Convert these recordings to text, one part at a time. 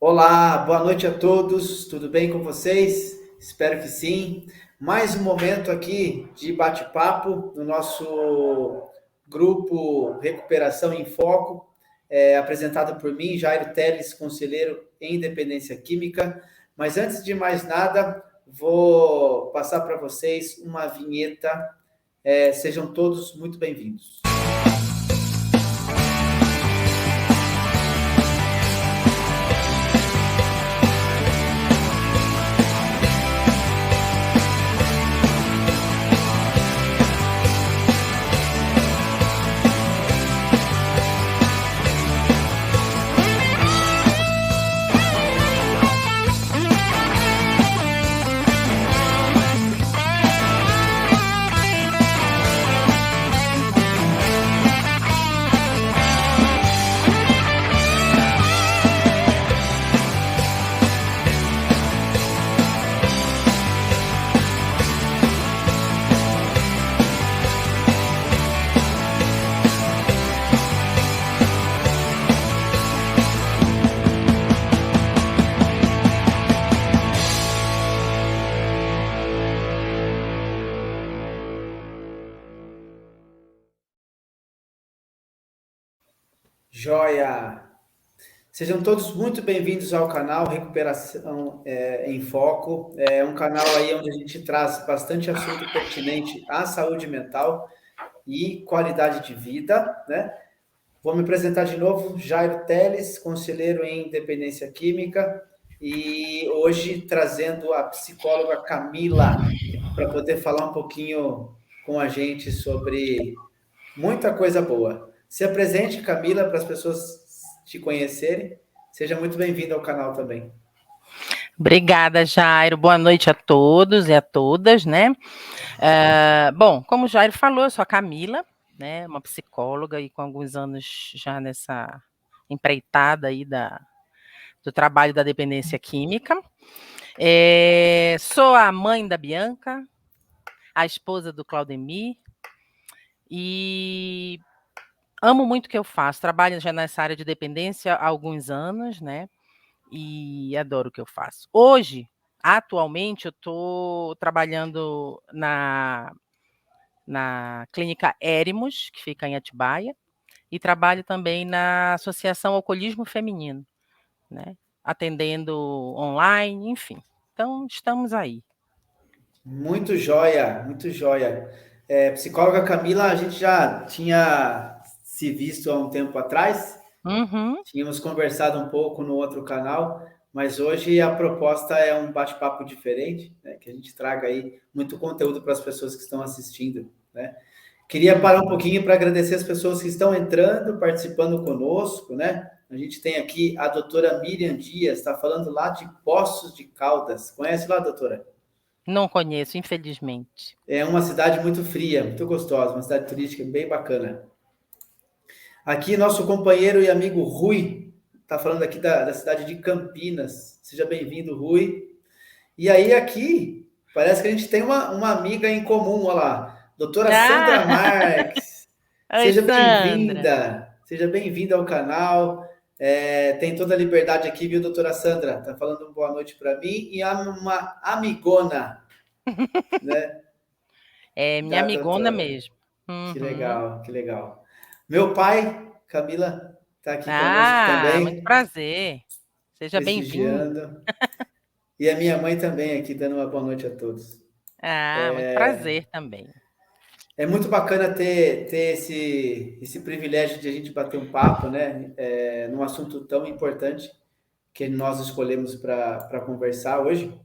Olá, boa noite a todos, tudo bem com vocês? Espero que sim. Mais um momento aqui de bate-papo no nosso grupo Recuperação em Foco, apresentado por mim, Jairo Teles, conselheiro em dependência química. Mas antes de mais nada, vou passar para vocês uma vinheta. Sejam todos muito bem-vindos. Joia! Sejam todos muito bem-vindos ao canal Recuperação em Foco. É um canal aí onde a gente traz bastante assunto pertinente à saúde mental e qualidade de vida, né? Vou me apresentar de novo, Jairo Teles, conselheiro em dependência química, e hoje trazendo a psicóloga Camila para poder falar um pouquinho com a gente sobre muita coisa boa. Se apresente, Camila, para as pessoas te conhecerem. Seja muito bem-vinda ao canal também. Obrigada, Jairo. Boa noite a todos e a todas, né? Bom, como o Jairo falou, eu sou a Camila, né? Uma psicóloga e com alguns anos já nessa empreitada aí do trabalho da dependência química. Sou a mãe da Bianca, a esposa do Claudemir e amo muito o que eu faço. Trabalho já nessa área de dependência há alguns anos, né? E adoro o que eu faço. Hoje, atualmente, eu estou trabalhando na clínica Éremos, que fica em Atibaia, e trabalho também na Associação Alcoolismo Feminino, né? Atendendo online, enfim. Então, estamos aí. Muito joia, muito joia. Psicóloga Camila, a gente já tinha se visto há um tempo atrás, Tínhamos conversado um pouco no outro canal, mas hoje a proposta é um bate-papo diferente, né? Que a gente traga aí muito conteúdo para as pessoas que estão assistindo, né? Queria parar um pouquinho para agradecer as pessoas que estão entrando, participando conosco, né? A gente tem aqui a doutora Miriam Dias, está falando lá de Poços de Caldas. Conhece lá, doutora? Não conheço, infelizmente. É uma cidade muito fria, muito gostosa, uma cidade turística bem bacana. Aqui, nosso companheiro e amigo Rui, está falando aqui da cidade de Campinas. Seja bem-vindo, Rui. E aí, aqui, parece que a gente tem uma amiga em comum, olha lá. Doutora Sandra Marques. Oi, Seja Sandra. bem-vinda. Seja bem-vinda ao canal. Tem toda a liberdade aqui, viu, doutora Sandra? Está falando uma boa noite para mim e uma amigona, né? É minha amigona mesmo. Que legal, que legal. Meu pai, Camila, está aqui conosco Muito também, prazer. Seja bem-vindo. prestigiando. E a minha mãe também aqui, dando uma boa noite a todos. Muito prazer também. É muito bacana ter esse privilégio de a gente bater um papo, né? Num assunto tão importante que nós escolhemos para conversar hoje,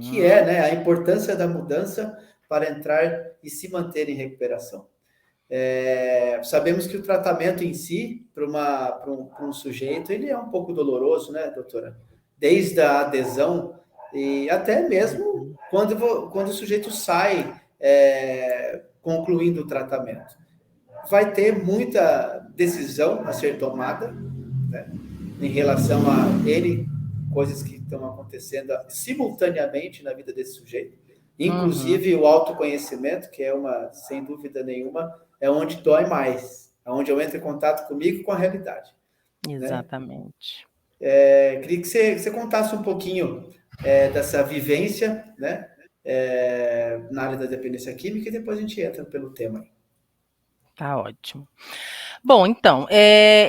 que é, né, a importância da mudança para entrar e se manter em recuperação. Sabemos que o tratamento em si, para um sujeito, ele é um pouco doloroso, né, doutora? Desde a adesão e até mesmo quando o sujeito sai concluindo o tratamento. Vai ter muita decisão a ser tomada, né, em relação a ele, coisas que estão acontecendo simultaneamente na vida desse sujeito. Inclusive o autoconhecimento, que é sem dúvida nenhuma, é onde dói mais, é onde eu entro em contato comigo e com a realidade. Exatamente. Queria que você contasse um pouquinho dessa vivência, né, na área da dependência química, e depois a gente entra pelo tema. Tá ótimo. Bom, então,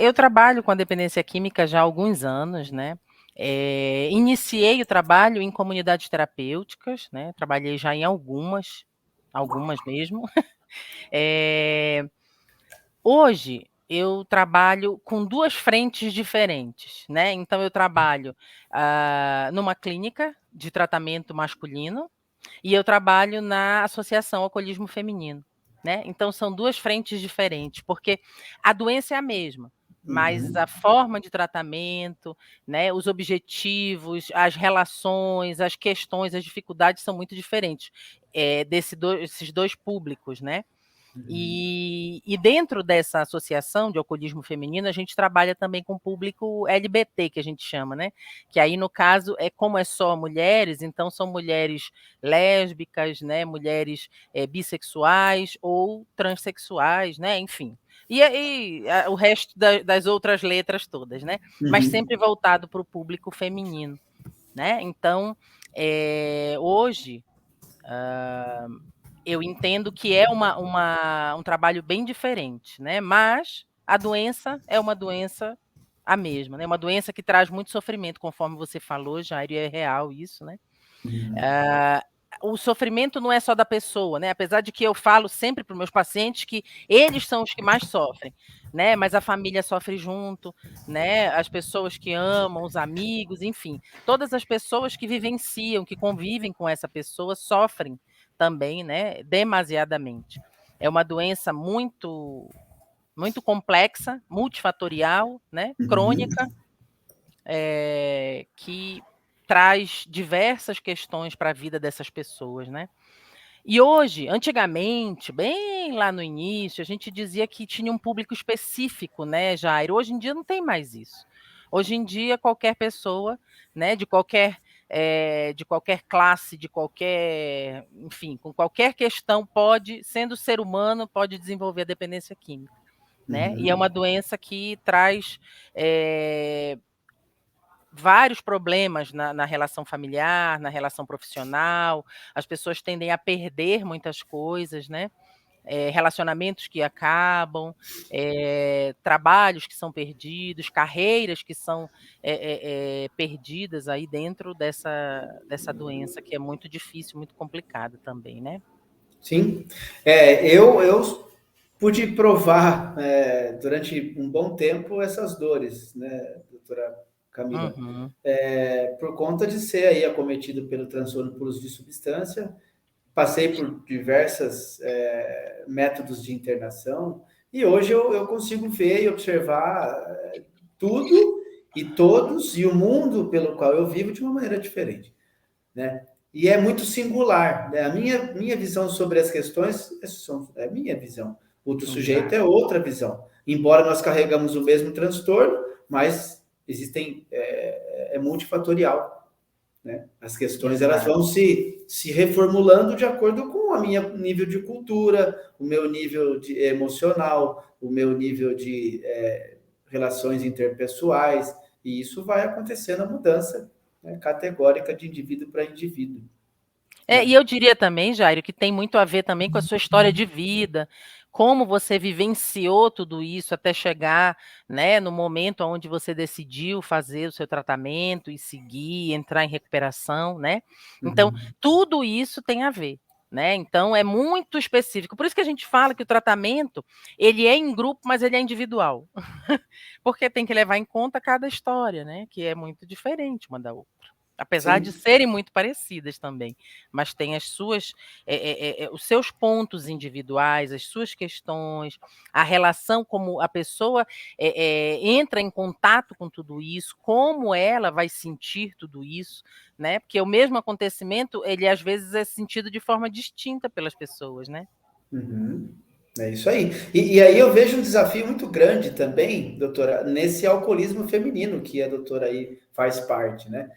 eu trabalho com a dependência química já há alguns anos, né? Iniciei o trabalho em comunidades terapêuticas, né? Trabalhei já em algumas mesmo. Hoje eu trabalho com duas frentes diferentes, né? Então eu trabalho numa clínica de tratamento masculino e eu trabalho na Associação Alcoolismo Feminino, né? Então são duas frentes diferentes, porque a doença é a mesma, mas a forma de tratamento, né, os objetivos, as relações, as questões, as dificuldades são muito diferentes desses dois públicos, né? E dentro dessa associação de alcoolismo feminino, a gente trabalha também com o público LGBT, que a gente chama, né? Que aí, no caso, como é só mulheres, então são mulheres lésbicas, né? Mulheres bissexuais ou transexuais, né? Enfim. O resto das outras letras todas, né? Mas sempre voltado para o público feminino, né? Então, hoje eu entendo que é um trabalho bem diferente, né? Mas a doença é uma doença a mesma, né? Uma doença que traz muito sofrimento, conforme você falou, Jair, é real isso, né? O sofrimento não é só da pessoa, né? Apesar de que eu falo sempre para os meus pacientes que eles são os que mais sofrem, né? Mas a família sofre junto, né? As pessoas que amam, os amigos, enfim, todas as pessoas que vivenciam, que convivem com essa pessoa sofrem também, né? Demasiadamente. É uma doença muito complexa, multifatorial, né? Crônica, que traz diversas questões para a vida dessas pessoas, né? E hoje, antigamente, bem lá no início, a gente dizia que tinha um público específico, né, Jair? Hoje em dia não tem mais isso. Hoje em dia, qualquer pessoa, né, de qualquer classe, de qualquer, enfim, com qualquer questão, pode, sendo ser humano, pode desenvolver a dependência química, né? E é uma doença que traz vários problemas na relação familiar, na relação profissional, as pessoas tendem a perder muitas coisas, né? Relacionamentos que acabam, trabalhos que são perdidos, carreiras que são perdidas aí dentro dessa doença que é muito difícil, muito complicada também, né? Sim, eu pude provar durante um bom tempo essas dores, né, doutora Camila? Uhum. Por conta de ser aí acometido pelo transtorno por uso de substância, passei por diversos métodos de internação e hoje eu consigo ver e observar tudo e todos e o mundo pelo qual eu vivo de uma maneira diferente, né? E é muito singular, né? A minha visão sobre as questões é a minha visão. O do sujeito é outra visão. Embora nós carregamos o mesmo transtorno, mas existem multifatorial, né? As questões elas vão se reformulando de acordo com o meu nível de cultura, o meu nível de emocional, o meu nível de relações interpessoais, e isso vai acontecendo a mudança, né, categórica de indivíduo para indivíduo. E eu diria também, Jairo, que tem muito a ver também com a sua história de vida, como você vivenciou tudo isso até chegar, né, no momento onde você decidiu fazer o seu tratamento e seguir, entrar em recuperação, né? Então, tudo isso tem a ver, né? Então, é muito específico. Por isso que a gente fala que o tratamento, ele é em grupo, mas ele é individual. Porque tem que levar em conta cada história, né, que é muito diferente uma da outra. Apesar de Sim. serem muito parecidas também, mas tem os seus pontos individuais, as suas questões, a relação como a pessoa entra em contato com tudo isso, como ela vai sentir tudo isso, né? Porque o mesmo acontecimento, ele às vezes é sentido de forma distinta pelas pessoas, né? É isso aí. E aí eu vejo um desafio muito grande também, doutora, nesse alcoolismo feminino que a doutora aí faz parte, né?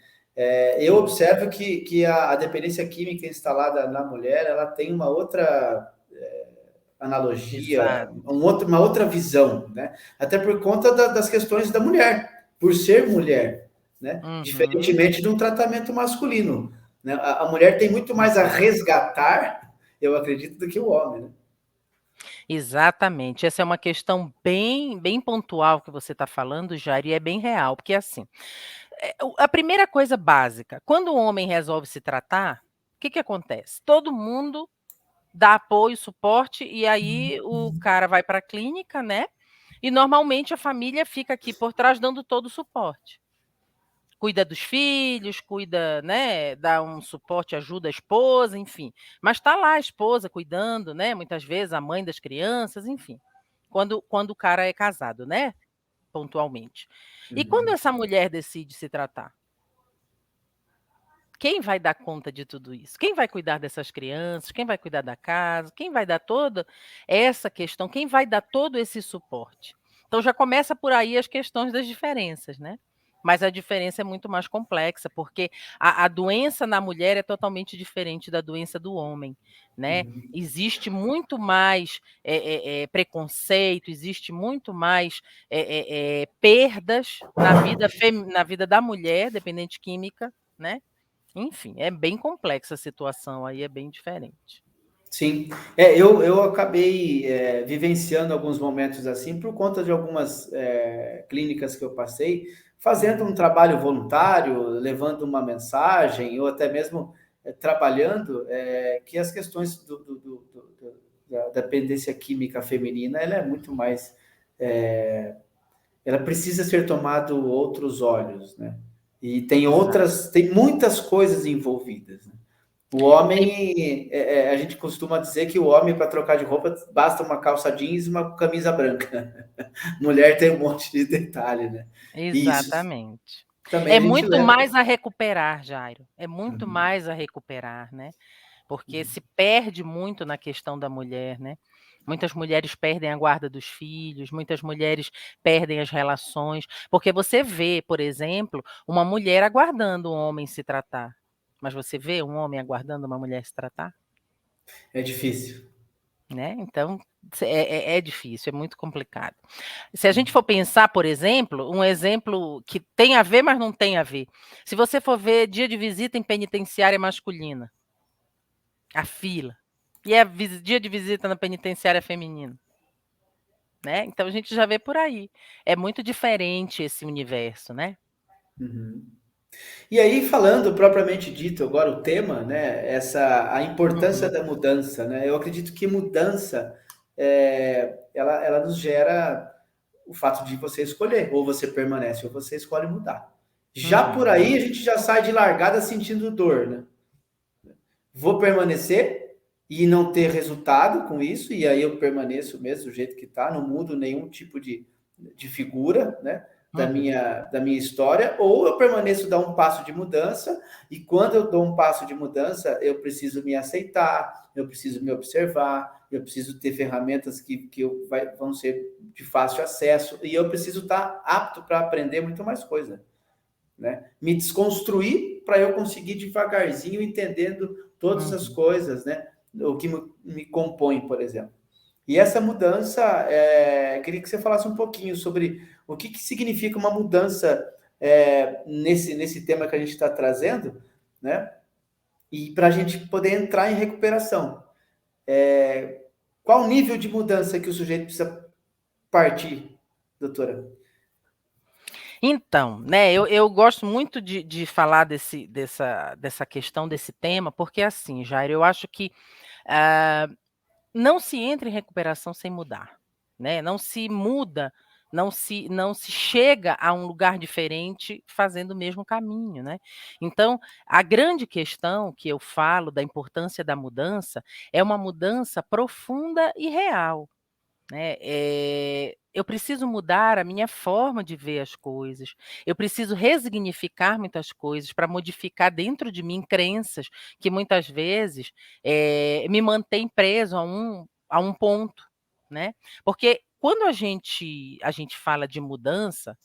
Eu observo que a dependência química instalada na mulher, ela tem uma outra analogia, Exato. uma outra visão, né? Até por conta das questões da mulher, por ser mulher, né? Uhum. Diferentemente de um tratamento masculino, né? A mulher tem muito mais a Exato. resgatar, eu acredito, do que o homem, né? Exatamente. Essa é uma questão bem pontual que você está falando, Jair, e é bem real, porque assim, a primeira coisa básica, quando o homem resolve se tratar, o que acontece? Todo mundo dá apoio, suporte, e aí o cara vai para a clínica, né? E normalmente a família fica aqui por trás dando todo o suporte. Cuida dos filhos, cuida, né, dá um suporte, ajuda a esposa, enfim. Mas está lá a esposa cuidando, né, muitas vezes a mãe das crianças, enfim. Quando o cara é casado, né, pontualmente. E quando Uhum. essa mulher decide se tratar? Quem vai dar conta de tudo isso? Quem vai cuidar dessas crianças? Quem vai cuidar da casa? Quem vai dar toda essa questão? Quem vai dar todo esse suporte? Então já começa por aí as questões das diferenças, né? Mas a diferença é muito mais complexa, porque a doença na mulher é totalmente diferente da doença do homem, né? Uhum. Existe muito mais preconceito, existe muito mais perdas na vida da mulher, dependente química, né? Enfim, é bem complexa a situação aí, é bem diferente. Sim, eu acabei vivenciando alguns momentos assim por conta de algumas clínicas que eu passei, fazendo um Uhum, trabalho voluntário, levando uma mensagem, ou até mesmo trabalhando, que as questões da dependência química feminina, ela é muito mais, ela precisa ser tomado outros olhos, né? E exato. tem muitas coisas envolvidas, né? O Tem homem, a gente costuma dizer que o homem, para trocar de roupa, basta uma calça jeans e uma camisa branca. Mulher tem um monte de detalhe, né? E isso exatamente. também É a gente muito leva. mais a recuperar, Jairo, é muito Uhum, mais a recuperar, né, porque se perde muito na questão da mulher, né. Muitas mulheres perdem a guarda dos filhos, muitas mulheres perdem as relações, porque você vê, por exemplo, uma mulher aguardando um homem se tratar, mas você vê um homem aguardando uma mulher se tratar? é difícil. Né, então é difícil, é muito complicado. Se a gente for pensar, por exemplo, um exemplo que tem a ver, mas não tem a ver. Se você for ver dia de visita em penitenciária masculina, a fila, e dia de visita na penitenciária feminina, né, então a gente já vê por aí. É muito diferente esse universo, né. Uhum. E aí, falando propriamente dito, agora o tema, né? A importância Uhum. da mudança, né? Eu acredito que mudança, ela nos gera o fato de você escolher, ou você permanece, ou você escolhe mudar. Já por aí, Uhum. a gente já sai de largada sentindo dor, né? Vou permanecer e não ter resultado com isso, e aí eu permaneço mesmo do jeito que está, não mudo nenhum tipo de figura, né? Uhum. Da minha história, ou eu permaneço dar um passo de mudança, e quando eu dou um passo de mudança, eu preciso me aceitar, eu preciso me observar, eu preciso ter ferramentas vão ser de fácil acesso, e eu preciso estar apto para aprender muito mais coisa, né? Me desconstruir para eu conseguir devagarzinho entendendo todas as Uhum. coisas, né? O que me compõe, por exemplo. E essa mudança, queria que você falasse um pouquinho sobre o que significa uma mudança nesse tema que a gente está trazendo, né? E para a gente poder entrar em recuperação. Qual o nível de mudança que o sujeito precisa partir, doutora? Então, né, eu gosto muito de falar dessa questão, desse tema, porque assim, Jair, eu acho que, ah, não se entra em recuperação sem mudar, né, não se muda, não se chega a um lugar diferente fazendo o mesmo caminho, né. Então, a grande questão que eu falo da importância da mudança, é uma mudança profunda e real. Né, eu preciso mudar a minha forma de ver as coisas, eu preciso resignificar muitas coisas para modificar dentro de mim crenças que muitas vezes, me mantém preso a um ponto, né. Porque quando a gente fala de mudança,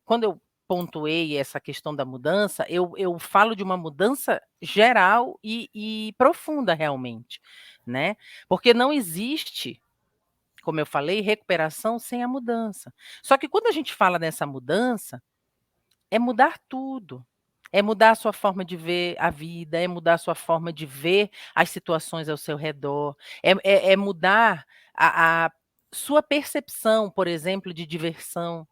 quando eu pontuei essa questão da mudança, eu falo de uma mudança geral e profunda realmente, né. Porque não existe, como eu falei, recuperação sem a mudança. Só que quando a gente fala nessa mudança, é mudar tudo. É mudar a sua forma de ver a vida, é mudar a sua forma de ver as situações ao seu redor, é mudar a sua percepção, por exemplo, de diversão.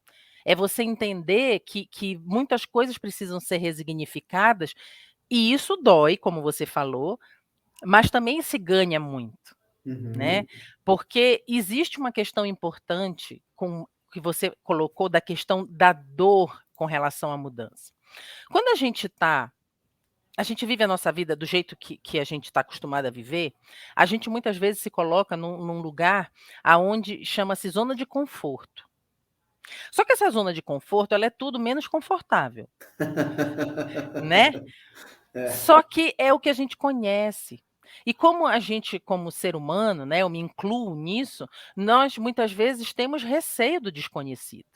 É você entender que muitas coisas precisam ser resignificadas, e isso dói, como você falou, mas também se ganha muito, né? Uhum. Porque existe uma questão importante com que você colocou da questão da dor com relação à mudança. Quando a gente vive a nossa vida do jeito que a gente está acostumado a viver, a gente muitas vezes se coloca num lugar aonde chama-se zona de conforto. Só que essa zona de conforto, ela é tudo menos confortável, né? É, Só que é o que a gente conhece. E como a gente, como ser humano, né, eu me incluo nisso, nós muitas vezes temos receio do desconhecido.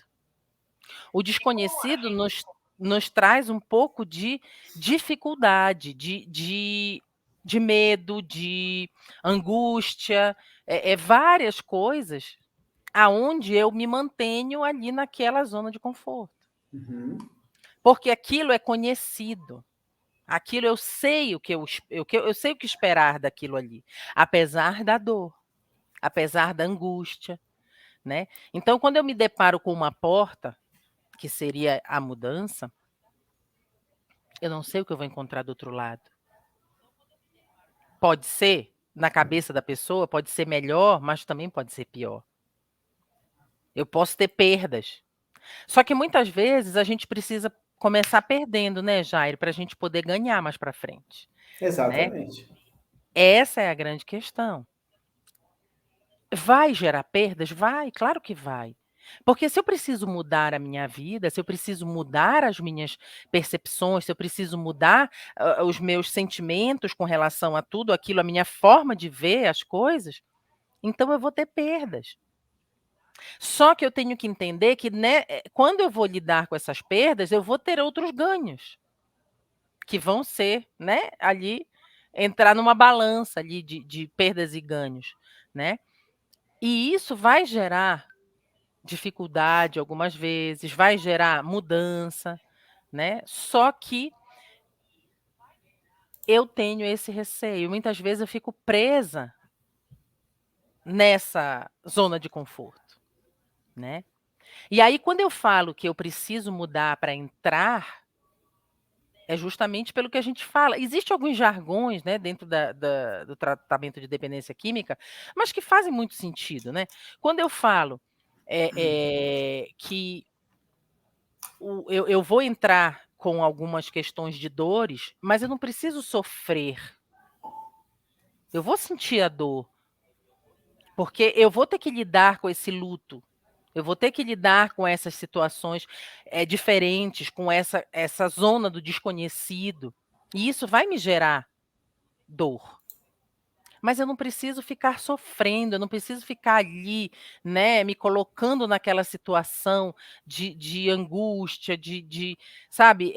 O desconhecido nos traz um pouco de dificuldade, de medo, de angústia, várias coisas aonde eu me mantenho ali naquela zona de conforto. uhum, Porque aquilo é conhecido. Aquilo eu sei eu sei o que esperar daquilo ali, apesar da dor, apesar da angústia, né. Então quando eu me deparo com uma porta, que seria a mudança, eu não sei o que eu vou encontrar do outro lado. Pode ser, na cabeça da pessoa, pode ser melhor, mas também pode ser pior. Eu posso ter perdas. Só que muitas vezes a gente precisa começar perdendo, né, Jairo, para a gente poder ganhar mais para frente, né. exatamente. Essa é a grande questão. Vai gerar perdas? Vai, claro que vai. Porque se eu preciso mudar a minha vida, se eu preciso mudar as minhas percepções, se eu preciso mudar, os meus sentimentos com relação a tudo aquilo, a minha forma de ver as coisas, então eu vou ter perdas. Só que eu tenho que entender que, né, quando eu vou lidar com essas perdas, eu vou ter outros ganhos, que vão ser, né, ali, entrar numa balança ali de perdas e ganhos, né. E isso vai gerar dificuldade algumas vezes, vai gerar mudança, né, só que eu tenho esse receio, muitas vezes eu fico presa nessa zona de conforto, né. E aí quando eu falo que eu preciso mudar para entrar, é justamente pelo que a gente fala. Existem alguns jargões, né, dentro do tratamento de dependência química, mas que fazem muito sentido, né. Quando eu falo, que eu vou entrar com algumas questões de dores, mas eu não preciso sofrer. Eu vou sentir a dor, porque eu vou ter que lidar com esse luto. Eu vou ter que lidar com essas situações, diferentes, com essa zona do desconhecido, e isso vai me gerar dor. Mas eu não preciso ficar sofrendo, eu não preciso ficar ali, né, me colocando naquela situação de angústia, sabe,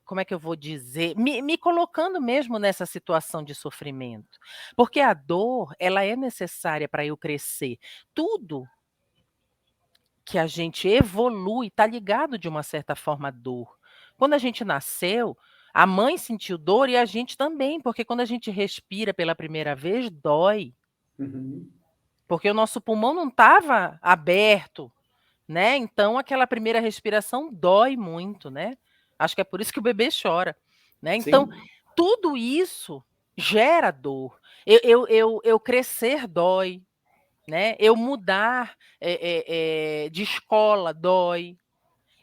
como é que eu vou dizer? Me colocando mesmo nessa situação de sofrimento. Porque a dor, ela é necessária para eu crescer. Tudo que a gente evolui está ligado de uma certa forma à dor. Quando a gente nasceu, a mãe sentiu dor e a gente também, porque quando a gente respira pela primeira vez, dói. Uhum. Porque o nosso pulmão não estava aberto, né, então aquela primeira respiração dói muito, né. Acho que é por isso que o bebê chora, né. Então, Sim. tudo isso gera dor. Eu crescer dói, né, eu mudar, de escola dói,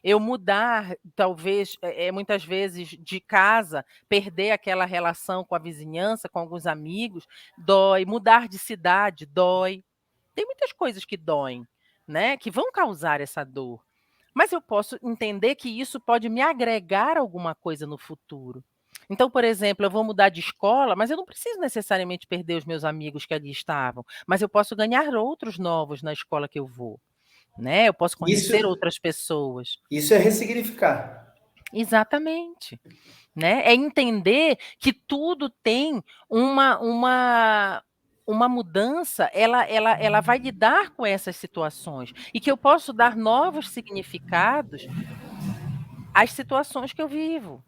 eu mudar talvez, muitas vezes de casa, perder aquela relação com a vizinhança, com alguns amigos, dói, mudar de cidade dói. Tem muitas coisas que doem, né, que vão causar essa dor, mas eu posso entender que isso pode me agregar alguma coisa no futuro. Então, por exemplo, eu vou mudar de escola, mas eu não preciso necessariamente perder os meus amigos que ali estavam, mas eu posso ganhar outros novos na escola que eu vou, né, eu posso Isso, conhecer outras pessoas. isso é ressignificar. Exatamente, né, é entender que tudo tem uma uma mudança, ela vai lidar com essas situações e que eu posso dar novos significados às situações que eu vivo,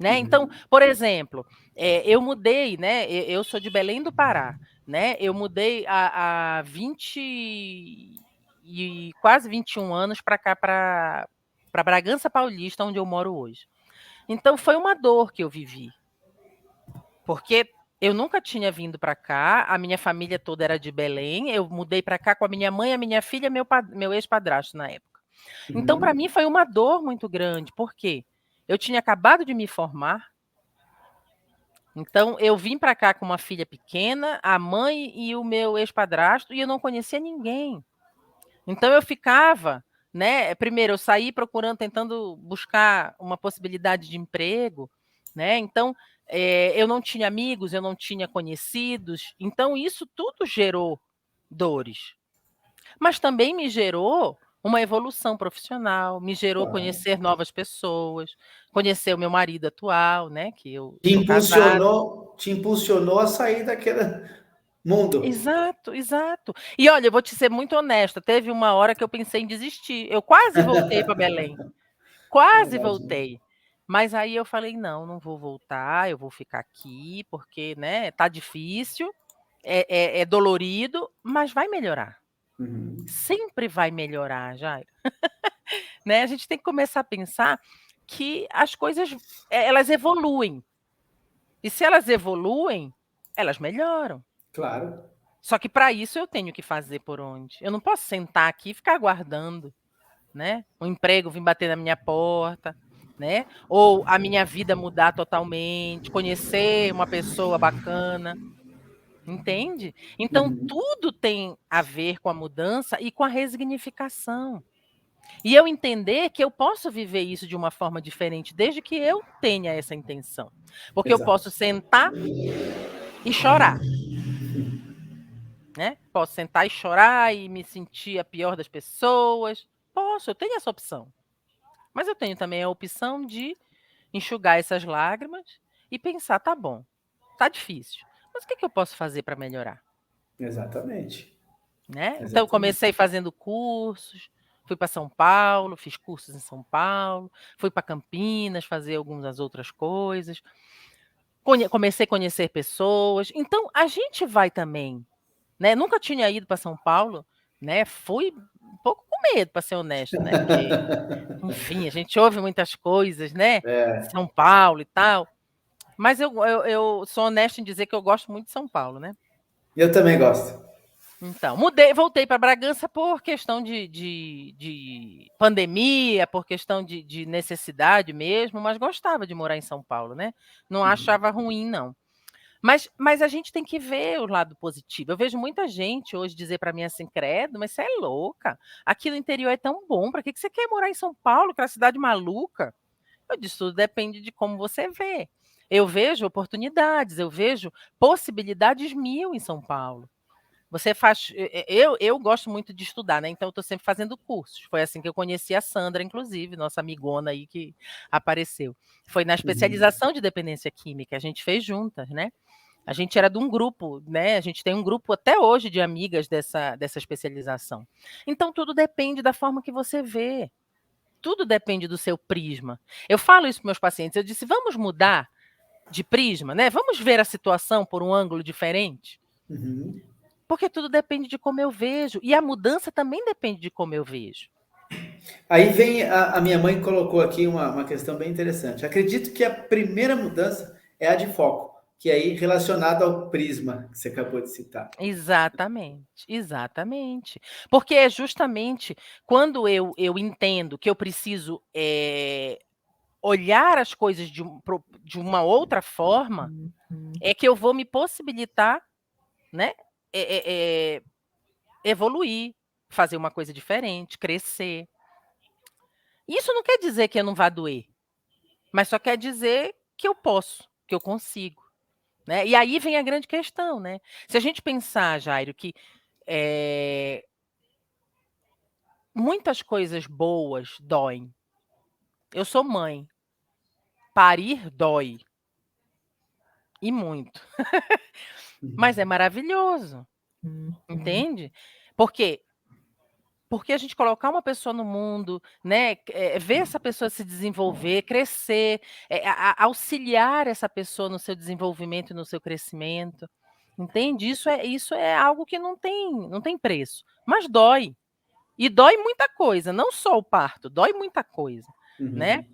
né. Então, por exemplo, eu mudei, né, eu sou de Belém do Pará, né, eu mudei há 20 e quase 21 anos para cá, para Bragança Paulista, onde eu moro hoje. Então foi uma dor que eu vivi, porque eu nunca tinha vindo para cá, a minha família toda era de Belém, eu mudei para cá com a minha mãe, a minha filha, meu ex-padrasto na época. Então para mim foi uma dor muito grande, por quê? Eu tinha acabado de me formar, então eu vim para cá com uma filha pequena, a mãe e o meu ex-padrasto, e eu não conhecia ninguém. Então eu ficava, né, primeiro eu saí tentando buscar uma possibilidade de emprego, né, então, eu não tinha amigos, eu não tinha conhecidos, então isso tudo gerou dores. Mas também me gerou uma evolução profissional, me gerou Claro. conhecer novas pessoas, conhecer o meu marido atual, né, que eu Te sou casada. impulsionou a sair daquele mundo. Exato, exato. E olha, eu vou te ser muito honesta, teve uma hora que eu pensei em desistir, eu quase voltei para Belém, quase Imagino. voltei. Mas aí eu falei: "Não, não vou voltar, eu vou ficar aqui, porque, né, tá difícil, é dolorido, mas vai melhorar. Uhum. Sempre vai melhorar, Jairo", né. A gente tem que começar a pensar que as coisas, elas evoluem, e se elas evoluem, elas melhoram. Claro. Só que para isso eu tenho que fazer por onde. Eu não posso sentar aqui e ficar aguardando, né, o emprego vir bater na minha porta, né, ou a minha vida mudar totalmente, conhecer uma pessoa bacana, entende? Então Uhum. tudo tem a ver com a mudança e com a resignificação. E eu entender que eu posso viver isso de uma forma diferente, desde que eu tenha essa intenção. Porque eu Exato. posso sentar e chorar, né, posso sentar e chorar e me sentir a pior das pessoas, posso, eu tenho essa opção. Mas eu tenho também a opção de enxugar essas lágrimas e pensar: "Tá bom, tá difícil, mas o que que eu posso fazer para melhorar?", Exatamente. né. Então eu Exatamente. comecei fazendo cursos, fui para São Paulo, fiz cursos em São Paulo, fui para Campinas fazer algumas outras coisas, comecei a conhecer pessoas, então a gente vai também, né, nunca tinha ido para São Paulo, né, fui um pouco com medo, para ser honesta, né, porque, enfim, a gente ouve muitas coisas, né, É, São Paulo e tal, mas eu sou honesta em dizer que eu gosto muito de São Paulo, né. eu também gosto. Então, voltei para Bragança por questão de pandemia, por questão de necessidade mesmo, mas gostava de morar em São Paulo, né, não achava ruim não. Mas a gente tem que ver o lado positivo. Eu vejo muita gente hoje dizer para mim assim: "Credo, mas você é louca, aqui no interior é tão bom, para que você quer morar em São Paulo, aquela cidade maluca?". Eu disse: "Tudo depende de como você vê". Eu vejo oportunidades, eu vejo possibilidades mil em São Paulo. Você faz eu gosto muito de estudar, né, então eu estou sempre fazendo cursos. Foi assim que eu conheci a Sandra, inclusive, nossa amigona aí que apareceu. Foi na Uhum. especialização de dependência química, a gente fez juntas, né. A gente era de um grupo, né, a gente tem um grupo até hoje de amigas dessa especialização. Então tudo depende da forma que você vê, tudo depende do seu prisma. Eu falo isso para meus pacientes, eu disse: "Vamos mudar de prisma, né, vamos ver a situação por um ângulo diferente?". Uhum. Porque tudo depende de como eu vejo, e a mudança também depende de como eu vejo. Aí vem a minha mãe colocou aqui uma questão bem interessante. Acredito que a primeira mudança é a de foco, que é aí relacionada ao prisma que você acabou de citar. Exatamente, exatamente. Porque é justamente quando eu entendo que eu preciso, olhar as coisas de uma outra forma, é que eu vou me possibilitar, né, evoluir, fazer uma coisa diferente, crescer. Isso não quer dizer que eu não vá doer, mas só quer dizer que eu posso, que eu consigo, né. E aí vem a grande questão, né. Se a gente pensar, Jairo, que, eh, muitas coisas boas doem. Eu sou mãe, parir dói. e muito. Mas é maravilhoso, entende? Porque a gente colocar uma pessoa no mundo, né, ver essa pessoa se desenvolver, crescer, auxiliar essa pessoa no seu desenvolvimento e no seu crescimento, entende? Isso é algo que não tem preço, mas dói. E dói muita coisa, não só o parto, dói muita coisa, né?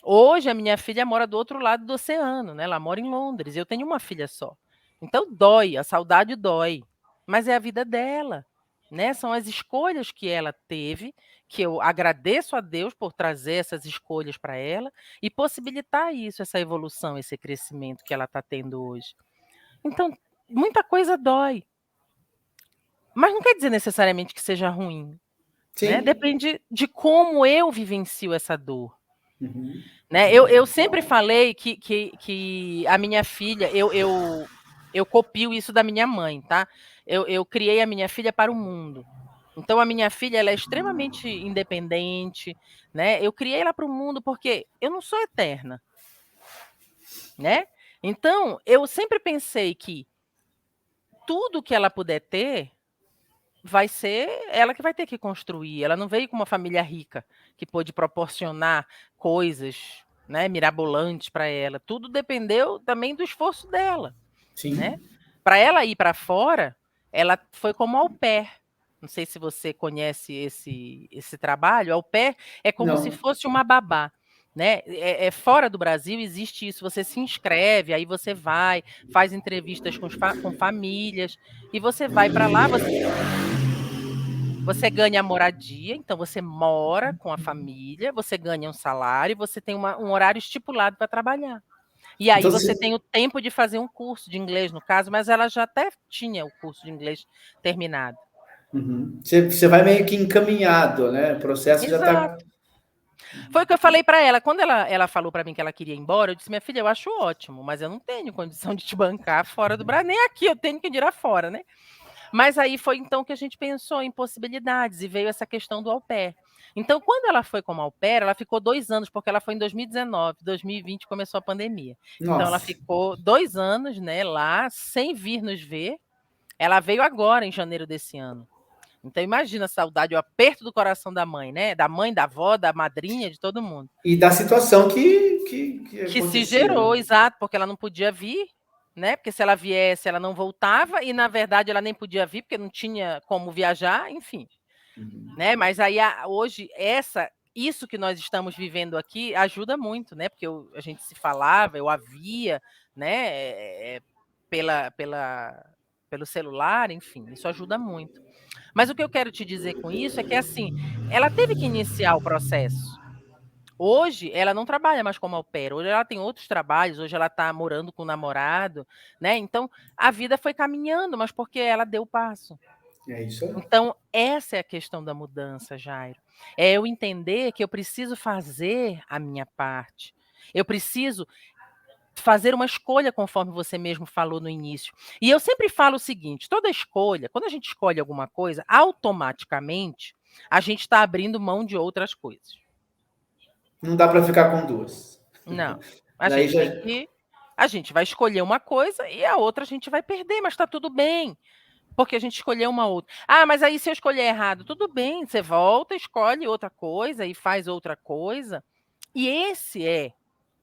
Hoje a minha filha mora do outro lado do oceano, né? Ela mora em Londres, eu tenho uma filha só. Então dói, a saudade dói, mas é a vida dela, né? São as escolhas que ela teve, que eu agradeço a Deus por trazer essas escolhas para ela e possibilitar isso, essa evolução, esse crescimento que ela está tendo hoje. Então, muita coisa dói. Mas não quer dizer necessariamente que seja ruim, né? Sim. Depende de como eu vivencio essa dor. Uhum. Né? Eu sempre falei que a minha filha, eu copio isso da minha mãe, tá? Eu criei a minha filha para o mundo. Então, a minha filha ela é extremamente independente, né? Eu criei ela para o mundo porque eu não sou eterna, né? Então, eu sempre pensei que tudo que ela puder ter vai ser ela que vai ter que construir. Ela não veio com uma família rica que pôde proporcionar coisas, né, mirabolantes para ela. Tudo dependeu também do esforço dela, né? Sim. Para ela ir para fora, ela foi como au pair. Não sei se você conhece esse trabalho. Au pair é como se Não. fosse uma babá. Né? Fora do Brasil existe isso. Você se inscreve, aí você vai, faz entrevistas com famílias, e você vai para lá, você ganha moradia, então você mora com a família, você ganha um salário, você tem um horário estipulado para trabalhar. E aí Então, você tem o tempo de fazer um curso de inglês, no caso, mas ela já até tinha o curso de inglês terminado. você vai meio que encaminhado, né? O processo já está. Exato. Foi o que eu falei para ela. Quando ela falou para mim que ela queria ir embora, eu disse: minha filha, eu acho ótimo, mas eu não tenho condição de te bancar fora do Brasil. Nem aqui eu tenho que ir fora, né? Mas aí foi então que a gente pensou em possibilidades e veio essa questão do au pair. Então, quando ela foi como au pair, ela ficou 2 anos, porque ela foi em 2019, 2020 começou a pandemia. Então, ela Nossa. ficou 2 anos, né, lá, sem vir nos ver. Ela veio agora, em janeiro desse ano. Então, imagina a saudade, o aperto do coração da mãe, né? Da mãe, da avó, da madrinha, de todo mundo. E da situação que Que se aconteceu. gerou, exato, porque ela não podia vir, né? Porque se ela viesse, ela não voltava, e na verdade ela nem podia vir, porque não tinha como viajar, enfim. Né? Mas aí hoje isso que nós estamos vivendo aqui ajuda muito, né? Porque a gente se falava, eu a via, né? Pelo celular, enfim, isso ajuda muito. Mas o que eu quero te dizer com isso é que assim, ela teve que iniciar o processo. Hoje ela não trabalha mais como au pair, hoje ela tem outros trabalhos, hoje ela está morando com o namorado, né? Então a vida foi caminhando, mas porque ela deu o passo. É isso aí. Então, essa é a questão da mudança, Jairo. É eu entender que eu preciso fazer a minha parte. Eu preciso fazer uma escolha, conforme você mesmo falou no início. E eu sempre falo o seguinte: toda escolha, quando a gente escolhe alguma coisa, automaticamente a gente está abrindo mão de outras coisas. Não dá para ficar com duas. Não. A Daí gente já. tem que. A gente vai escolher uma coisa e a outra a gente vai perder, mas está tudo bem. Porque a gente escolheu uma outra. Ah, mas aí se eu escolher errado, tudo bem, você volta, escolhe outra coisa e faz outra coisa. E esse é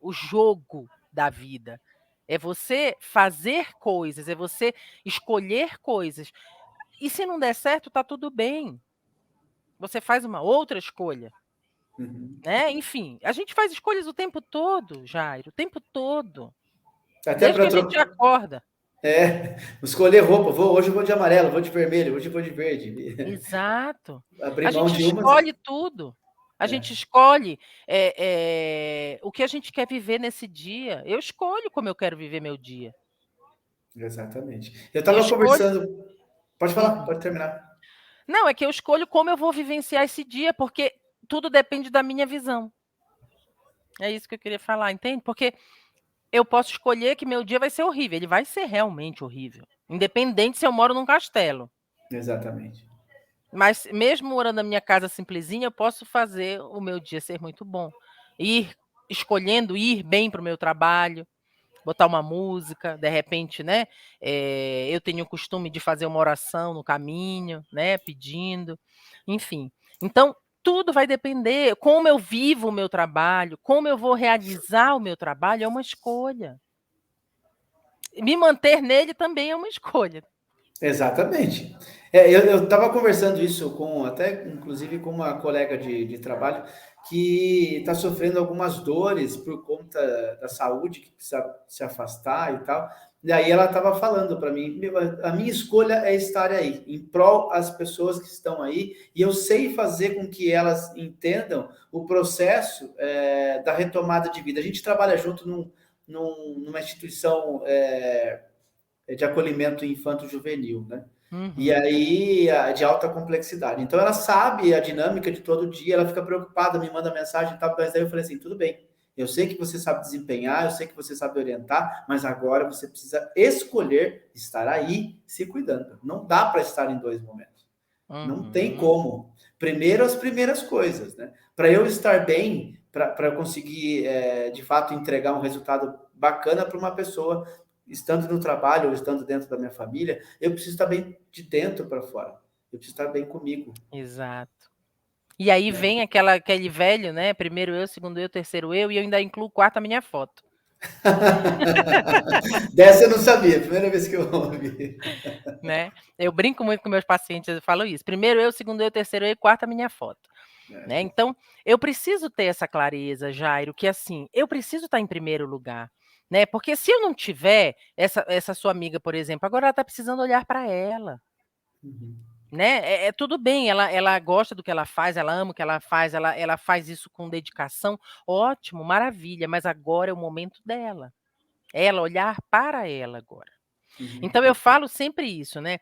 o jogo da vida. É você fazer coisas, é você escolher coisas. E se não der certo, tá tudo bem. Você faz uma outra escolha. Né? Enfim, a gente faz escolhas o tempo todo, Jairo, o tempo todo. Até Desde que para a gente trocar. acorda. Escolher roupa. Hoje eu vou de amarelo, vou de vermelho, hoje eu vou de verde. Exato. Abrir A mão gente de umas. escolhe tudo. A gente escolhe o que a gente quer viver nesse dia. Eu escolho como eu quero viver meu dia. Exatamente. Eu E estava escolho. conversando. Pode falar, Uhum. pode terminar. Não, é que eu escolho como eu vou vivenciar esse dia, porque tudo depende da minha visão. É isso que eu queria falar, entende? Porque eu posso escolher que meu dia vai ser horrível. Ele vai ser realmente horrível. Independente se eu moro num castelo. Exatamente. Mas mesmo morando na minha casa simplesinha, eu posso fazer o meu dia ser muito bom. Escolhendo ir bem para o meu trabalho, botar uma música, de repente, né? Eu tenho o costume de fazer uma oração no caminho, né? Pedindo, enfim. Então, tudo vai depender como eu vivo o meu trabalho, como eu vou realizar o meu trabalho, é uma escolha. Me manter nele também é uma escolha. Exatamente. Eu estava conversando isso com, até inclusive com uma colega de trabalho que está sofrendo algumas dores por conta da saúde, que precisa se afastar e tal. E aí ela estava falando para mim, a minha escolha é estar aí, em prol as pessoas que estão aí, e eu sei fazer com que elas entendam o processo da retomada de vida. A gente trabalha junto numa instituição de acolhimento infanto-juvenil, né? E aí, de alta complexidade. Então, ela sabe a dinâmica de todo dia, ela fica preocupada, me manda mensagem e tal, mas aí eu falei assim, tudo bem, eu sei que você sabe desempenhar, eu sei que você sabe orientar, mas agora você precisa escolher estar aí se cuidando. Não dá para estar em dois momentos. Não tem como. Primeiro, as primeiras coisas, né? Para eu estar bem, para eu conseguir, de fato, entregar um resultado bacana para uma pessoa, estando no trabalho ou estando dentro da minha família, eu preciso estar bem de dentro para fora. Eu preciso estar bem comigo. Exato. E aí vem aquele velho, né? Primeiro eu, segundo eu, terceiro eu, e eu ainda incluo quarto a minha foto. Dessa eu não sabia, primeira vez que eu ouvi. Né? Eu brinco muito com meus pacientes, eu falo isso. Primeiro eu, segundo eu, terceiro eu e quarto a minha foto. Né? Então, eu preciso ter essa clareza, Jairo, que assim, eu preciso estar em primeiro lugar. Né? Porque se eu não tiver, essa sua amiga, por exemplo, agora ela está precisando olhar para ela. Né? Tudo bem, ela gosta do que ela faz, ela ama o que ela faz isso com dedicação, ótimo, maravilha, mas agora é o momento dela. Ela olhar para ela agora. Então eu falo sempre isso, né?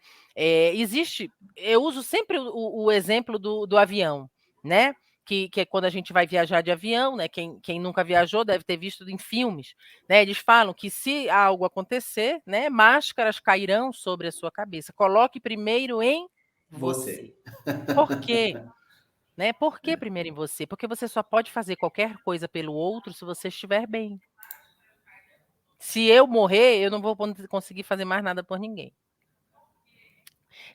Eu uso sempre o exemplo do avião, né? Que é quando a gente vai viajar de avião, né? Quem nunca viajou deve ter visto em filmes, né? Eles falam que se algo acontecer, né? Máscaras cairão sobre a sua cabeça. Coloque primeiro em você. Você. Por quê? Né? Por que primeiro em você? Porque você só pode fazer qualquer coisa pelo outro se você estiver bem. Se eu morrer, eu não vou conseguir fazer mais nada por ninguém.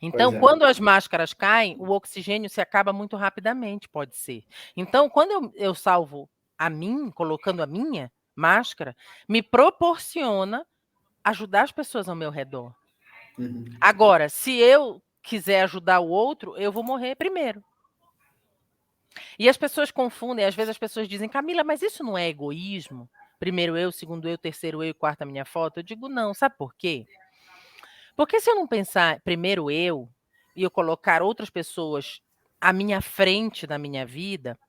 Então, quando as máscaras caem, o oxigênio se acaba muito rapidamente, pode ser. Então, quando eu salvo a mim, colocando a minha máscara, me proporciona ajudar as pessoas ao meu redor. Agora, se eu quiser ajudar o outro, eu vou morrer primeiro. E as pessoas confundem, às vezes as pessoas dizem, Camila, mas isso não é egoísmo? Primeiro eu, segundo eu, terceiro eu e quarta minha foto? Eu digo, não, sabe por quê? Porque se eu não pensar primeiro eu, e eu colocar outras pessoas à minha frente na minha vida,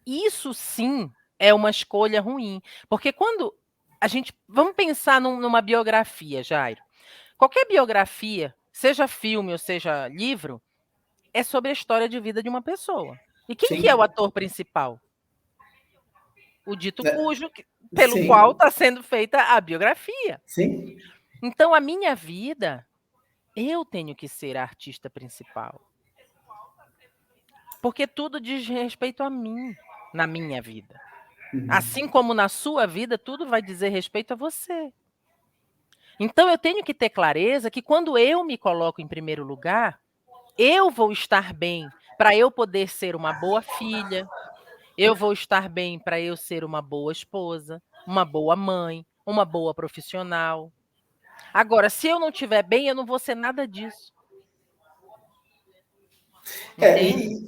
isso sim é uma escolha ruim. Porque quando a gente. Vamos pensar numa biografia, Jairo. Qualquer biografia, seja filme ou seja livro, é sobre a história de vida de uma pessoa. E quem que é o ator principal? O dito cujo, pelo qual está sendo feita a biografia. Sim. Então, a minha vida, eu tenho que ser a artista principal. Porque tudo diz respeito a mim, na minha vida. Assim como na sua vida, tudo vai dizer respeito a você. Então, eu tenho que ter clareza que quando eu me coloco em primeiro lugar, eu vou estar bem para eu poder ser uma boa filha, eu vou estar bem para eu ser uma boa esposa, uma boa mãe, uma boa profissional. Agora, se eu não estiver bem, eu não vou ser nada disso.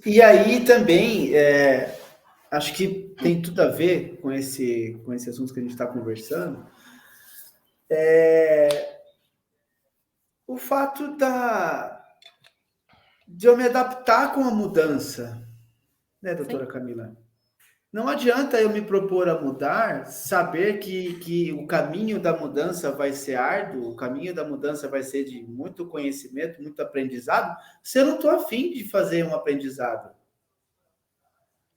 E aí também, acho que tem tudo a ver com esse assunto que a gente está conversando, o fato de eu me adaptar com a mudança, né, doutora Camila? Não adianta eu me propor a mudar, saber que o caminho da mudança vai ser árduo, o caminho da mudança vai ser de muito conhecimento, muito aprendizado, se eu não estou afim de fazer um aprendizado.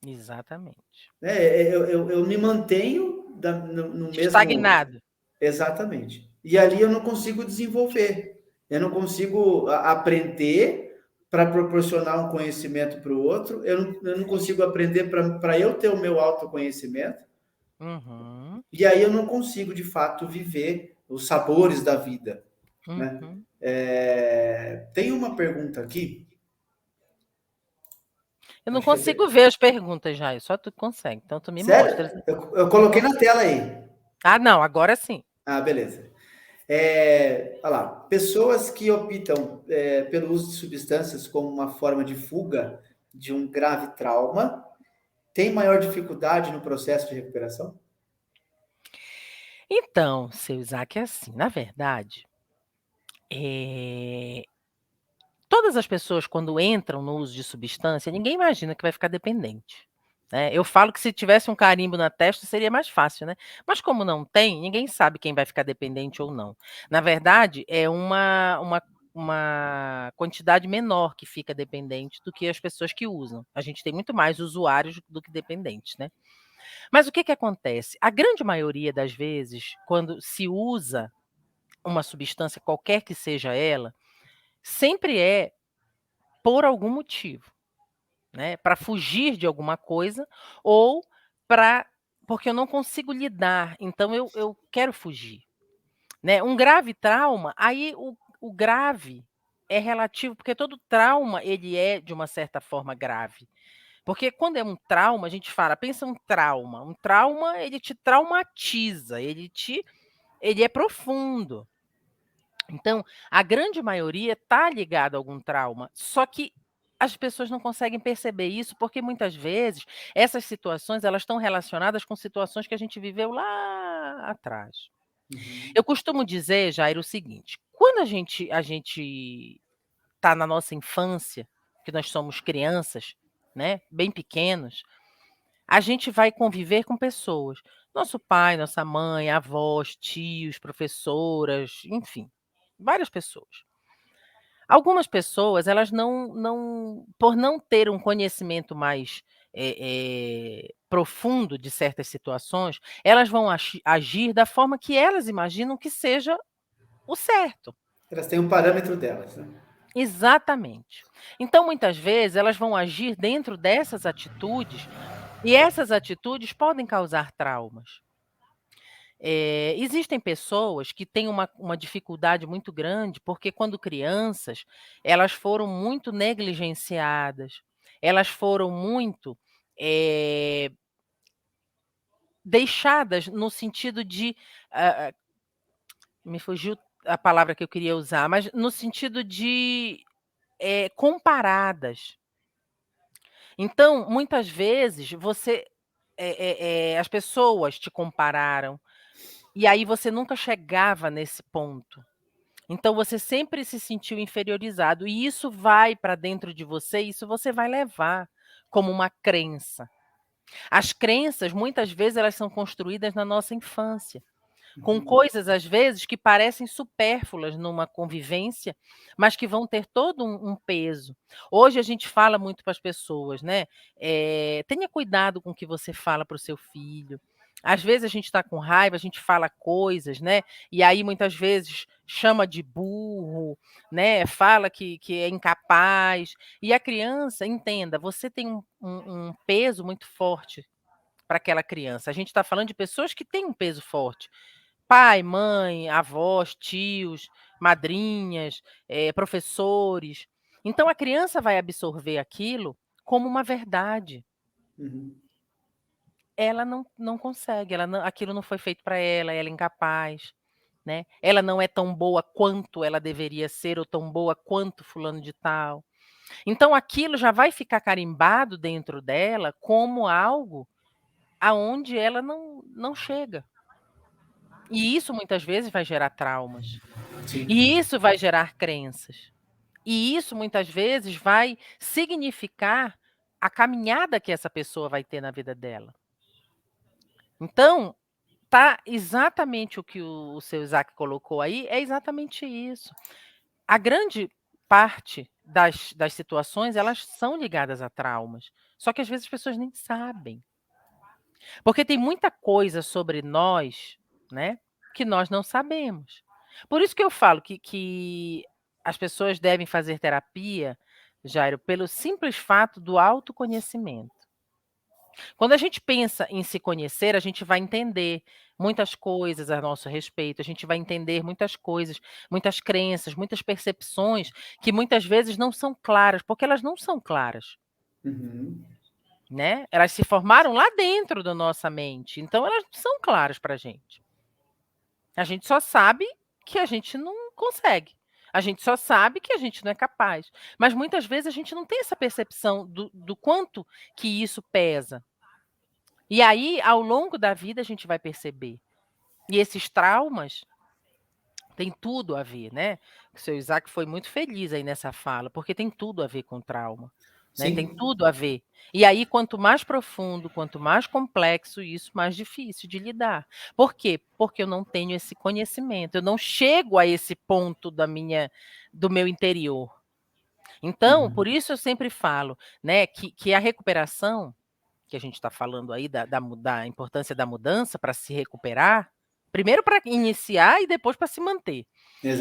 Exatamente. Eu me mantenho no mesmo... Estagnado. Exatamente. E ali eu não consigo desenvolver. Eu não consigo aprender para proporcionar um conhecimento para o outro. Eu não consigo aprender para eu ter o meu autoconhecimento. Uhum. E aí eu não consigo, de fato, viver os sabores da vida, né? Uhum. Tem uma pergunta aqui, Eu não acho que consigo ver as perguntas, Jair, só tu consegue, então tu me mostra. Sério? Eu Não coloquei na consigo. tela aí. Ah, não, agora sim. Ah, beleza. Olha lá, pessoas que optam pelo uso de substâncias como uma forma de fuga de um grave trauma têm maior dificuldade no processo de recuperação? Então, seu Isaac, é assim, na verdade, eh, todas as pessoas quando entram no uso de substância, ninguém imagina que vai ficar dependente, né. Eu falo que se tivesse um carimbo na testa seria mais fácil, né, mas como não tem, ninguém sabe quem vai ficar dependente ou não. Na verdade, é uma quantidade menor que fica dependente do que as pessoas que usam. A gente tem muito mais usuários do que dependentes, né. Mas o que que acontece? A grande maioria das vezes, quando se usa uma substância, qualquer que seja ela, sempre é por algum motivo, né, para fugir de alguma coisa ou para porque eu não consigo lidar, então eu quero fugir, né. Um grave trauma, aí o grave é relativo, porque todo trauma ele é de uma certa forma grave. Porque quando é um trauma, a gente fala: "Pensa um trauma ele te traumatiza, ele é profundo". Então, a grande maioria está ligada a algum trauma, só que as pessoas não conseguem perceber isso, porque muitas vezes essas situações elas estão relacionadas com situações que a gente viveu lá atrás. Uhum. Eu costumo dizer, Jairo, o seguinte: quando a gente está na nossa infância, que nós somos crianças, né, bem pequenos, a gente vai conviver com pessoas. Nosso pai, nossa mãe, avós, tios, professoras, enfim, várias pessoas. Algumas pessoas, elas não por não ter um conhecimento mais, profundo de certas situações, elas vão agir da forma que elas imaginam que seja o certo. Elas têm um parâmetro delas, né? Exatamente. Então, muitas vezes, elas vão agir dentro dessas atitudes, e essas atitudes podem causar traumas. Existem pessoas que têm uma dificuldade muito grande, porque quando crianças, elas foram muito negligenciadas, elas foram muito, eh, deixadas no sentido de, me fugiu a palavra que eu queria usar, mas no sentido de, comparadas. Então, muitas vezes as pessoas te compararam, e aí você nunca chegava nesse ponto. Então você sempre se sentiu inferiorizado e isso vai para dentro de você, isso você vai levar como uma crença. As crenças, muitas vezes, elas são construídas na nossa infância, com Uhum. coisas, às vezes, que parecem supérfluas numa convivência, mas que vão ter todo um peso. Hoje a gente fala muito para as pessoas, né, tenha cuidado com o que você fala para o seu filho. Às vezes a gente está com raiva, a gente fala coisas, né, e aí muitas vezes chama de burro, né, fala que é incapaz, e a criança entenda, você tem um peso muito forte para aquela criança. A gente está falando de pessoas que têm um peso forte. Pai, mãe, avós, tios, madrinhas, professores. Então a criança vai absorver aquilo como uma verdade. Uhum. Ela não consegue, ela não aquilo não foi feito para ela, ela é incapaz, né. Ela não é tão boa quanto ela deveria ser ou tão boa quanto fulano de tal. Então aquilo já vai ficar carimbado dentro dela como algo aonde ela não chega. E isso muitas vezes vai gerar traumas. Sim. E isso vai gerar crenças. E isso muitas vezes vai significar a caminhada que essa pessoa vai ter na vida dela. Então, tá exatamente o que o seu Isaac colocou aí, é exatamente isso. A grande parte das situações, elas são ligadas a traumas, só que às vezes as pessoas nem sabem. Porque tem muita coisa sobre nós, né, que nós não sabemos. Por isso que eu falo que as pessoas devem fazer terapia, Jairo, pelo simples fato do autoconhecimento. Quando a gente pensa em se conhecer, a gente vai entender muitas coisas a nosso respeito, a gente vai entender muitas coisas, muitas crenças, muitas percepções que muitas vezes não são claras, porque elas não são claras, Uhum. né? Elas se formaram lá dentro da nossa mente, então elas não são claras para a gente. A gente só sabe que a gente não consegue. A gente só sabe que a gente não é capaz. Mas muitas vezes a gente não tem essa percepção do quanto que isso pesa. E aí, ao longo da vida, a gente vai perceber. E esses traumas têm tudo a ver, né? O seu Isaac foi muito feliz aí nessa fala, porque tem tudo a ver com trauma. Né? Tem Sim. tudo a ver. E aí, quanto mais profundo, quanto mais complexo isso, mais difícil de lidar. Por quê? Porque eu não tenho esse conhecimento, eu não chego a esse ponto do meu interior. Então, Uhum. por isso eu sempre falo, né, que a recuperação que a gente está falando aí da importância da mudança para se recuperar, primeiro para iniciar e depois para se manter.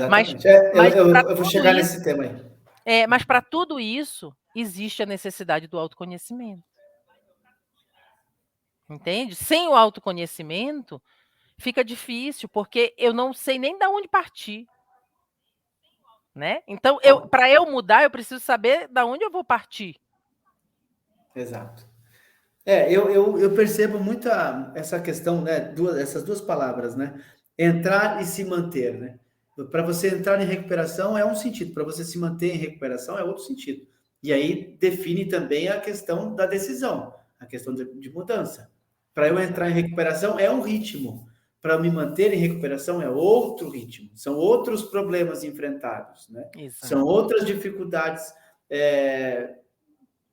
Mas, Exatamente. É, mas para eu vou tudo chegar isso, nesse tema aí. mas para tudo isso existe a necessidade do autoconhecimento, entende? Sem o autoconhecimento fica difícil porque eu não sei nem da onde partir, né? Então, Bom, para eu mudar, eu preciso saber da onde eu vou partir. exato. Eu percebo muito essa questão, né? Essas duas palavras, né? Entrar e se manter, né? Para você entrar em recuperação é um sentido, para você se manter em recuperação é outro sentido. E aí define também a questão da decisão, a questão de mudança. Para eu entrar em Exato. recuperação é um ritmo, para me manter em recuperação é outro ritmo, são outros problemas enfrentados, né? São Exato. outras dificuldades é,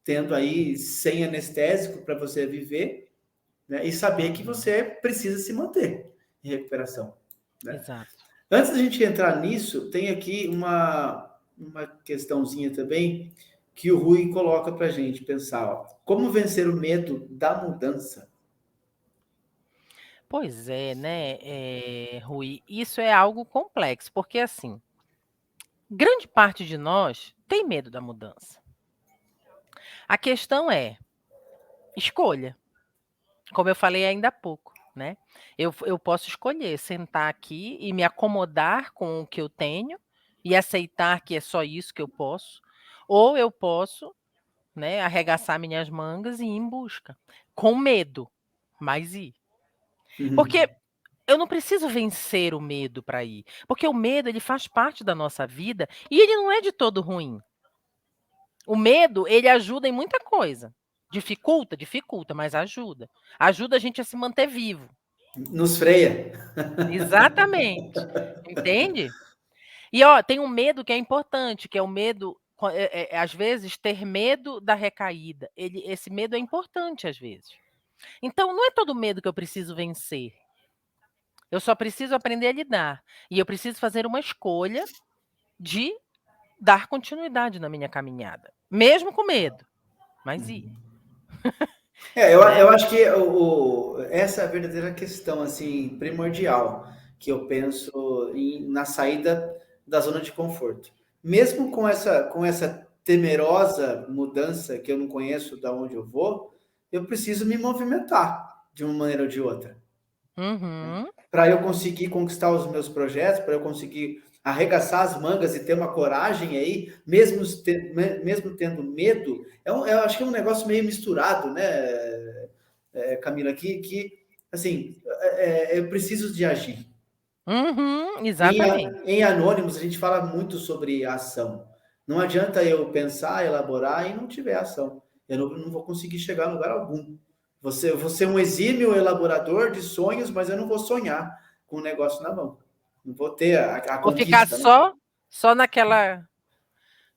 tendo aí sem anestésico para você viver, né? E saber que você precisa se manter em recuperação, né? Exato. Antes da gente entrar nisso, tem aqui uma questãozinha também que o Rui coloca para a gente pensar, ó, como vencer o medo da mudança? Pois é, né, Rui, isso é algo complexo, porque assim, grande parte de nós tem medo da mudança. A questão é escolha, como eu falei ainda há pouco, né? Eu posso escolher sentar aqui e me acomodar com o que eu tenho e aceitar que é só isso que eu posso, ou eu posso, né, arregaçar minhas mangas e ir em busca, com medo, mas ir. Uhum. Porque eu não preciso vencer o medo para ir, porque o medo ele faz parte da nossa vida e ele não é de todo ruim. O medo, ele ajuda em muita coisa. Dificulta, dificulta, mas ajuda. Ajuda a gente a se manter vivo. Nos freia. Exatamente. Entende? E ó, tem um medo que é importante, que é o medo, às vezes, ter medo da recaída. Esse medo é importante às vezes. Então, não é todo medo que eu preciso vencer. Eu só preciso aprender a lidar. E eu preciso fazer uma escolha de dar continuidade na minha caminhada, mesmo com medo, mas ir, né? Eu acho que essa é a verdadeira questão, assim, primordial, que eu penso na saída da zona de conforto. Mesmo com essa temerosa mudança que eu não conheço da onde eu vou, eu preciso me movimentar de uma maneira ou de outra Uhum, para eu conseguir conquistar os meus projetos, para eu conseguir arregaçar as mangas e ter uma coragem aí, mesmo tendo medo, eu acho que é um negócio meio misturado, né, Camila, que assim, eu preciso de agir. uhum, exatamente. Em Anônimos, a gente fala muito sobre ação. Não adianta eu pensar, elaborar e não tiver ação. Não vou conseguir chegar a lugar algum. Eu vou ser um exímio elaborador de sonhos, mas eu não vou sonhar com o negócio na mão. Não vou ter a Vou ficar conquista, né?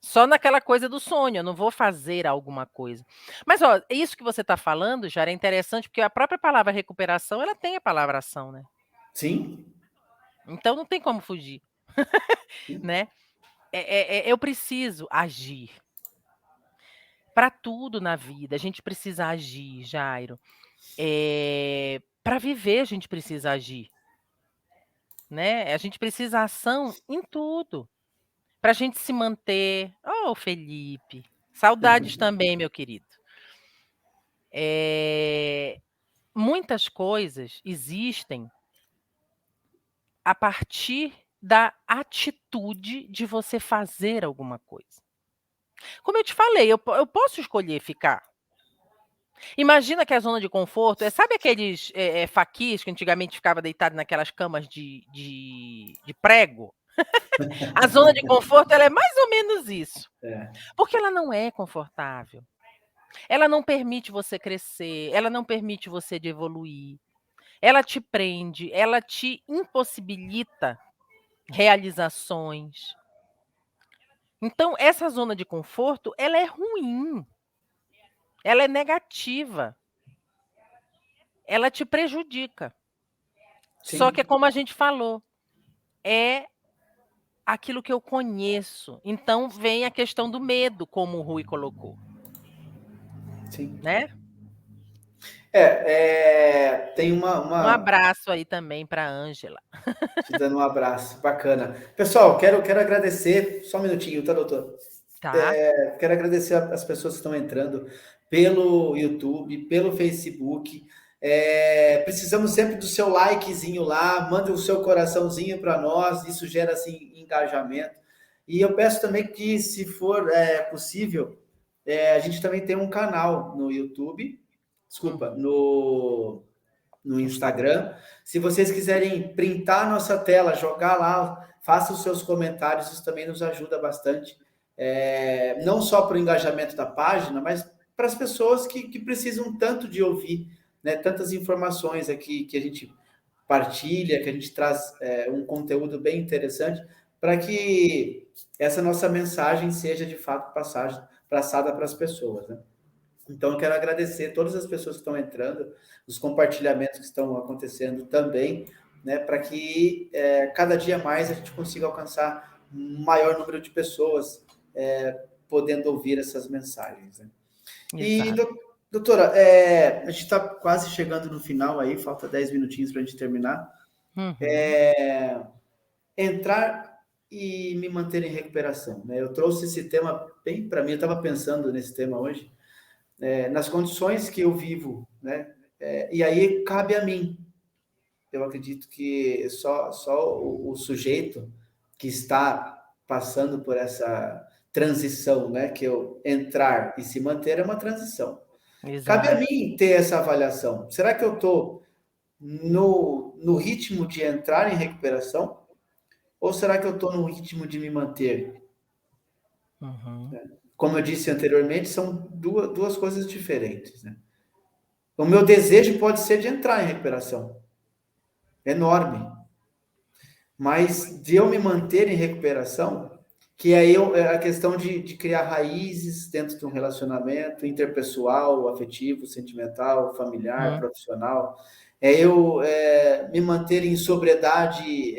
só naquela coisa do sonho, eu não vou fazer alguma coisa. Mas, ó, isso que você está falando, já era interessante, porque a própria palavra recuperação, ela tem a palavra ação, né? Sim. Então não tem como fugir, né? Eu preciso agir. Para tudo na vida, a gente precisa agir, Jairo. Para viver, a gente precisa agir, né? A gente precisa ação em tudo, para a gente se manter. Oh, Felipe, saudades também, meu querido. Muitas coisas existem a partir da atitude de você fazer alguma coisa. Como eu te falei, eu posso escolher ficar. Imagina que a zona de conforto sabe aqueles faquis que antigamente ficava deitado naquelas camas de prego? A zona de conforto ela é mais ou menos isso. Porque ela não é confortável. Ela não permite você crescer, ela não permite você de evoluir. Ela te prende, ela te impossibilita realizações. Então, essa zona de conforto, ela é ruim. Ela é negativa. Ela te prejudica. Só que é Sim, como a gente falou, é aquilo que eu conheço. Então vem a questão do medo, como o Rui colocou, sim. né? Tem Um abraço aí também para a Ângela. te dando um abraço, bacana. Pessoal, quero agradecer, só um minutinho, tá, doutor? Tá? Quero agradecer as pessoas que estão entrando pelo YouTube, pelo Facebook. Precisamos sempre do seu likezinho lá, manda o seu coraçãozinho para nós, isso gera assim engajamento. E eu peço também que, se for possível, a gente também tem um canal no YouTube, desculpa, no Instagram. Se vocês quiserem printar a nossa tela, jogar lá, faça os seus comentários, isso também nos ajuda bastante. Não só para o engajamento da página, mas para as pessoas que precisam tanto de ouvir, né, tantas informações aqui que a gente partilha, que a gente traz um conteúdo bem interessante, para que essa nossa mensagem seja de fato passada para as pessoas, né? Então, eu quero agradecer todas as pessoas que estão entrando, os compartilhamentos que estão acontecendo também, né, para que cada dia mais a gente consiga alcançar um maior número de pessoas podendo ouvir essas mensagens. Né? E, Exato. doutora, a gente está quase chegando no final aí, falta 10 minutinhos para a gente terminar. Uhum. Entrar e me manter em recuperação. Né? Eu trouxe esse tema bem para mim, eu estava pensando nesse tema hoje, nas condições que eu vivo, né? E aí cabe a mim. Eu acredito que só o sujeito que está passando por essa transição, né? Que eu entrar e se manter é uma transição. Cabe a Exato. mim ter essa avaliação. Será que eu estou no ritmo de entrar em recuperação? Ou será que eu estou no ritmo de me manter? Uhum. Como eu disse anteriormente, são duas coisas diferentes, né? O meu desejo pode ser de entrar em recuperação, enorme, mas de eu me manter em recuperação, que aí é a questão de criar raízes dentro de um relacionamento interpessoal, afetivo, sentimental, familiar, Uhum. profissional, eu me manter em sobriedade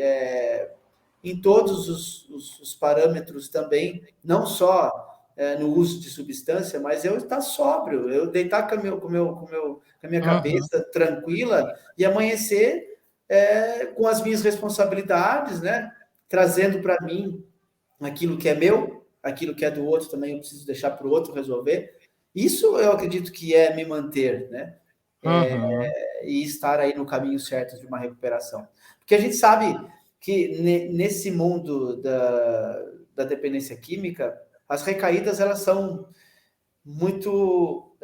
em todos os parâmetros também, não só no uso de substância, mas eu estar sóbrio, eu deitar com a minha Uhum. cabeça tranquila e amanhecer com as minhas responsabilidades, né? Trazendo para mim aquilo que é meu, aquilo que é do outro também eu preciso deixar para o outro resolver. Isso eu acredito que é me manter, né? Uhum. E estar aí no caminho certo de uma recuperação. Porque a gente sabe que nesse mundo da dependência química, as recaídas elas são muito,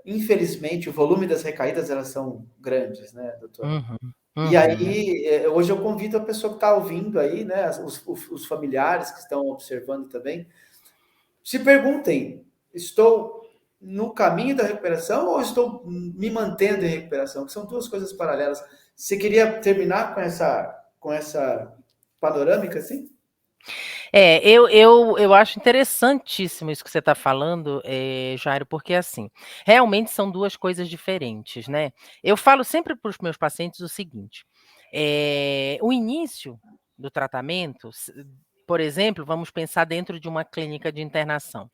infelizmente, o volume das recaídas elas são grandes, né, doutora? Uhum. E Uhum. aí, hoje eu convido a pessoa que está ouvindo aí, né, os familiares que estão observando também, se perguntem: estou no caminho da recuperação ou estou me mantendo em recuperação? Que são duas coisas paralelas. Você queria terminar com essa panorâmica, assim? Eu acho interessantíssimo isso que você está falando, Jairo, porque assim, realmente são duas coisas diferentes, né? Eu falo sempre para os meus pacientes o seguinte: o início do tratamento, por exemplo, vamos pensar dentro de uma clínica de internação.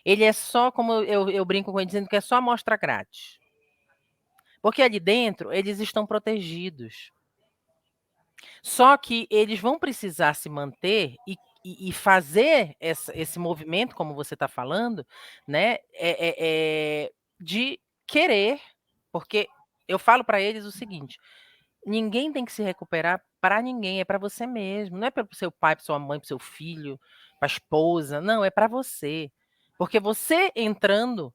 Ele é só, como eu brinco com ele, dizendo que é só amostra grátis. Porque ali dentro eles estão protegidos. Só que eles vão precisar se manter e fazer esse movimento, como você está falando, né? De querer, porque eu falo para eles o seguinte: ninguém tem que se recuperar para ninguém, é para você mesmo, não é para o seu pai, para sua mãe, para seu filho, para a esposa, não, é para você. Porque você entrando,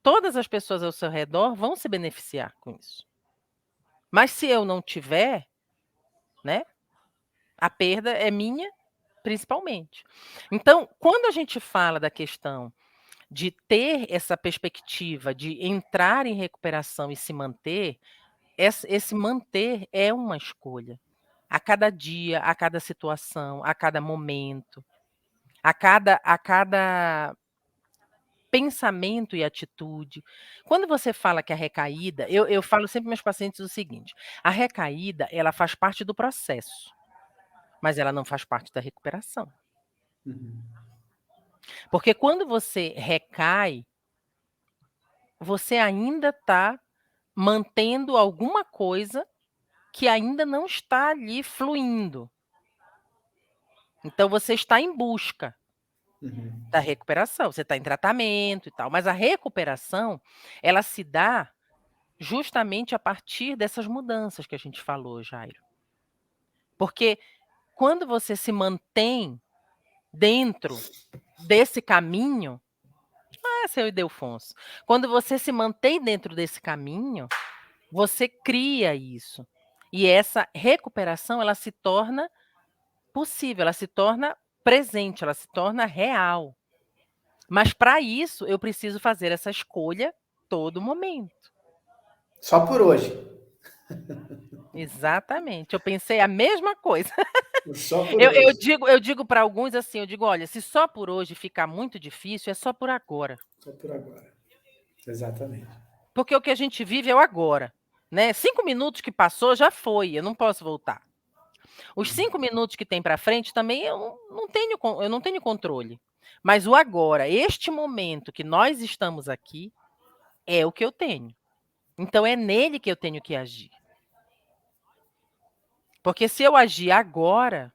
todas as pessoas ao seu redor vão se beneficiar com isso. Mas se eu não tiver, né, a perda é minha, principalmente. Então, quando a gente fala da questão de ter essa perspectiva de entrar em recuperação e se manter, esse manter é uma escolha. A cada dia, a cada situação, a cada momento, a cada pensamento e atitude. Quando você fala que a recaída, eu falo sempre para meus pacientes o seguinte: a recaída, ela faz parte do processo, mas ela não faz parte da recuperação. Uhum. Porque quando você recai, você ainda está mantendo alguma coisa que ainda não está ali fluindo. Então você está em busca Uhum. da recuperação, você está em tratamento e tal, mas a recuperação, ela se dá justamente a partir dessas mudanças que a gente falou, Jairo. Porque quando você se mantém dentro desse caminho, seu Ildefonso, quando você se mantém dentro desse caminho, você cria isso. E essa recuperação, ela se torna possível, ela se torna presente, ela se torna real. Mas para isso, eu preciso fazer essa escolha todo momento. Só por hoje. Exatamente. Eu pensei a mesma coisa. Só por Eu, eu hoje. digo, eu digo para alguns assim, eu digo, olha, se só por hoje ficar muito difícil, é só por agora. Só por agora. Exatamente. Porque o que a gente vive é o agora. Né? 5 minutos que passou já foi, eu não posso voltar. Os 5 minutos que tem para frente também eu não tenho controle. Mas o agora, este momento que nós estamos aqui, é o que eu tenho. Então é nele que eu tenho que agir. Porque se eu agir agora,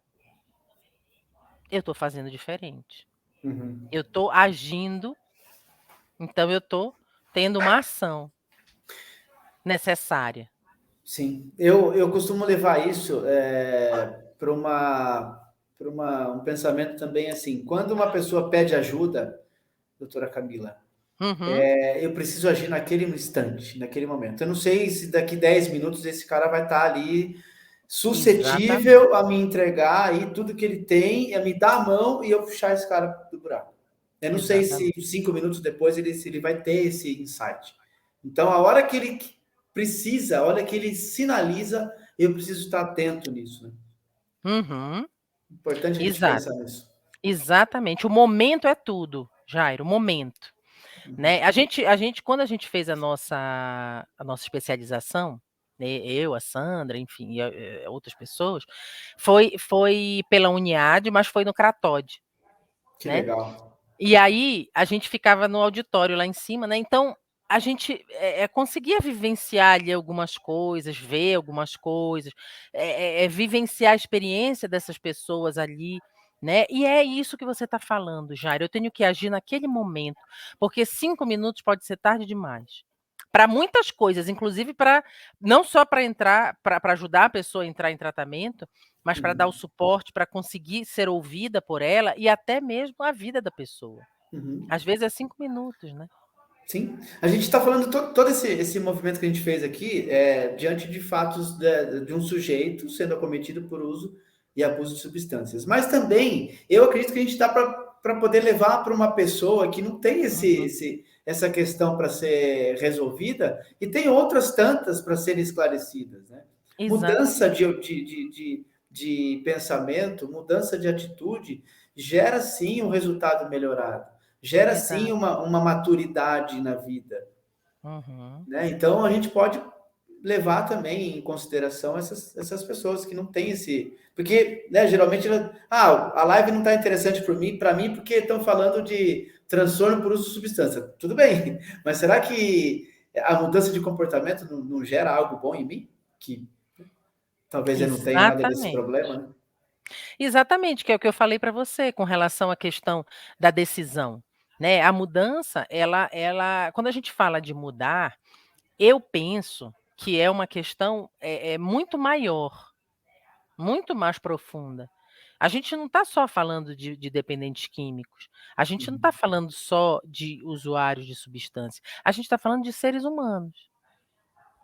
eu estou fazendo diferente. Uhum. Eu estou agindo, então eu estou tendo uma ação necessária. Sim, eu costumo levar isso para um pensamento também assim. Quando uma pessoa pede ajuda, doutora Camila, Uhum, eu preciso agir naquele instante, naquele momento. Eu não sei se daqui 10 minutos esse cara vai estar ali exatamente. suscetível a me entregar aí tudo que ele tem, a me dar a mão e eu puxar esse cara do buraco. Eu não sei se Exatamente. 5 minutos depois se ele vai ter esse insight. Então, a hora que ele precisa, a hora que ele sinaliza, eu preciso estar atento nisso. Né? Uhum, Importante a gente exato. pensar nisso. Exatamente. O momento é tudo, Jairo, o momento. Né? A gente, quando a gente fez a nossa especialização, né, eu, a Sandra, enfim, e outras pessoas, foi pela Uniad, mas foi no Cratode, Que né? legal. E aí a gente ficava no auditório lá em cima, né? Então a gente conseguia vivenciar ali algumas coisas, ver algumas coisas, vivenciar a experiência dessas pessoas ali, né? E é isso que você está falando, Jair. Eu tenho que agir naquele momento, porque 5 minutos pode ser tarde demais. Para muitas coisas, inclusive para não só para entrar, para ajudar a pessoa a entrar em tratamento, mas para dar o Uhum. suporte, para conseguir ser ouvida por ela e até mesmo a vida da pessoa. Uhum. Às vezes é 5 minutos, né. Sim, a gente está falando todo esse movimento que a gente fez aqui diante de fatos de um sujeito sendo acometido por uso e abuso de substâncias. Mas também eu acredito que a gente está para poder levar para uma pessoa que não tem Uhum. essa questão para ser resolvida e tem outras tantas para serem esclarecidas. Né? Mudança Exatamente, de pensamento, mudança de atitude gera sim um resultado melhorado. Gera sim exato. uma maturidade na vida. Uhum. Né? Então a gente pode levar também em consideração essas pessoas que não têm esse. Porque, né, geralmente, a live não está interessante para mim, porque estão falando de transtorno por uso de substância. Tudo bem, mas será que a mudança de comportamento não gera algo bom em mim? Que talvez eu não tenha nada desse Exatamente. problema, né? Exatamente, que é o que eu falei para você com relação à questão da decisão, né? A mudança, quando a gente fala de mudar, eu penso que é uma questão muito maior, muito mais profunda. A gente não está só falando de dependentes químicos, a gente não está Uhum. falando só de usuários de substância, a gente está falando de seres humanos,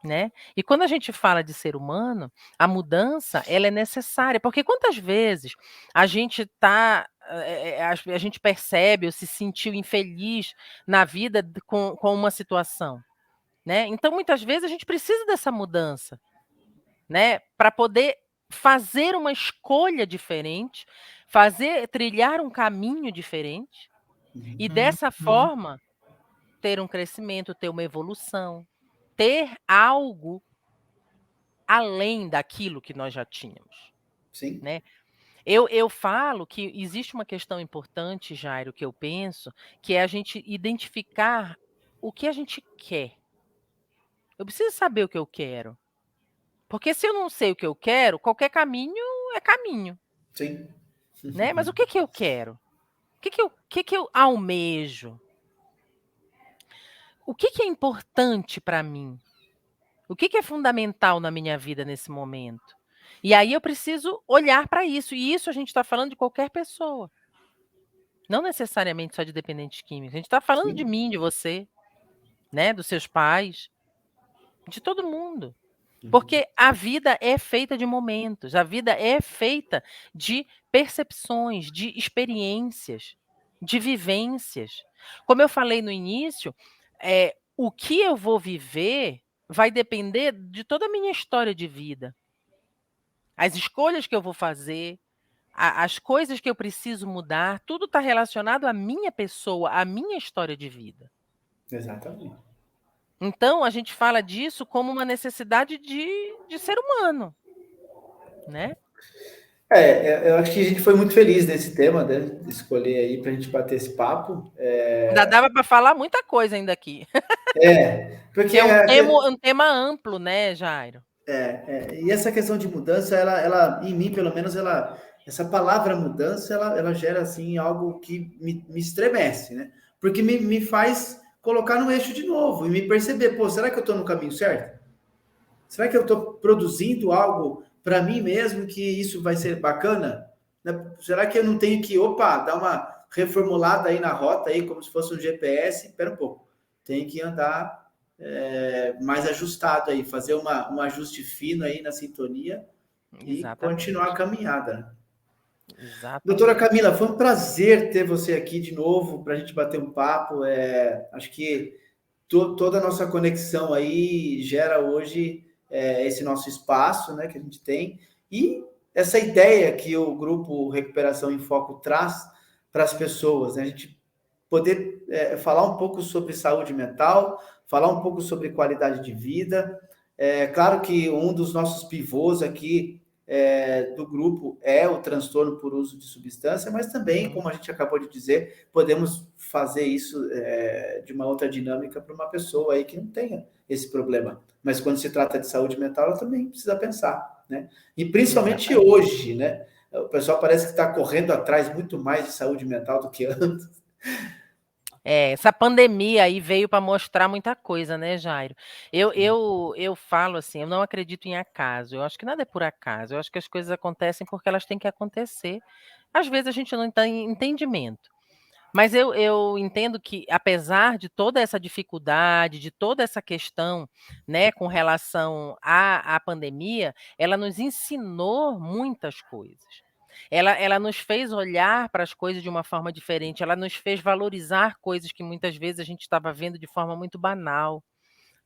né? E quando a gente fala de ser humano, a mudança ela é necessária, porque quantas vezes a gente a gente percebe ou se sentiu infeliz na vida com uma situação, né? Então, muitas vezes a gente precisa dessa mudança, né, para poder fazer uma escolha diferente, trilhar um caminho diferente e Uhum. dessa forma ter um crescimento, ter uma evolução, ter algo além daquilo que nós já tínhamos, Sim, né? Eu falo que existe uma questão importante, Jairo, que eu penso, que é a gente identificar o que a gente quer. Eu preciso saber o que eu quero. Porque se eu não sei o que eu quero, qualquer caminho é caminho, sim. né? Mas o que eu quero? O que eu almejo? O que é importante para mim? O que é fundamental na minha vida nesse momento? E aí eu preciso olhar para isso. E isso a gente está falando de qualquer pessoa. Não necessariamente só de dependentes químicos. A gente está falando de Sim. mim, de você, né? Dos seus pais, de todo mundo. Uhum. Porque a vida é feita de momentos, a vida é feita de percepções, de experiências, de vivências. Como eu falei no início, o que eu vou viver vai depender de toda a minha história de vida. As escolhas que eu vou fazer, as coisas que eu preciso mudar, tudo está relacionado à minha pessoa, à minha história de vida. Exatamente. Então, a gente fala disso como uma necessidade de ser humano, né? Eu acho que a gente foi muito feliz nesse tema, né? De escolher aí para a gente bater esse papo. Ainda dava para falar muita coisa ainda aqui, Porque que é um tema amplo, né, Jairo? e essa questão de mudança, em mim, pelo menos, essa palavra mudança, ela gera assim algo que me estremece, né? Porque me faz colocar no eixo de novo e me perceber, pô, será que eu estou no caminho certo? Será que eu estou produzindo algo para mim mesmo que isso vai ser bacana? Né? Será que eu não tenho que, dar uma reformulada aí na rota aí, como se fosse um GPS? Espera um pouco, tem que andar mais ajustado aí, fazer um ajuste fino aí na sintonia e continuar a Exatamente, caminhada. Doutora exatamente. Camila, foi um prazer ter você aqui de novo para a gente bater um papo. Acho que toda a nossa conexão aí gera hoje esse nosso espaço, né, que a gente tem e essa ideia que o grupo Recuperação em Foco traz para as pessoas, né, a gente poder falar um pouco sobre saúde mental, falar um pouco sobre qualidade de vida. Claro que um dos nossos pivôs aqui do grupo é o transtorno por uso de substância, mas também, Uhum. como a gente acabou de dizer, podemos fazer isso de uma outra dinâmica para uma pessoa aí que não tenha esse problema. Mas quando se trata de saúde mental, ela também precisa pensar, né? E principalmente Exatamente. hoje, né? O pessoal parece que está correndo atrás muito mais de saúde mental do que antes. Essa pandemia aí veio para mostrar muita coisa, né, Jairo? Eu falo assim, eu não acredito em acaso. Eu acho que nada é por acaso. Eu acho que as coisas acontecem porque elas têm que acontecer. Às vezes a gente não tem entendimento. Mas eu entendo que, apesar de toda essa dificuldade, de toda essa questão, né, com relação à pandemia, ela nos ensinou muitas coisas. Ela nos fez olhar para as coisas de uma forma diferente, ela nos fez valorizar coisas que muitas vezes a gente estava vendo de forma muito banal,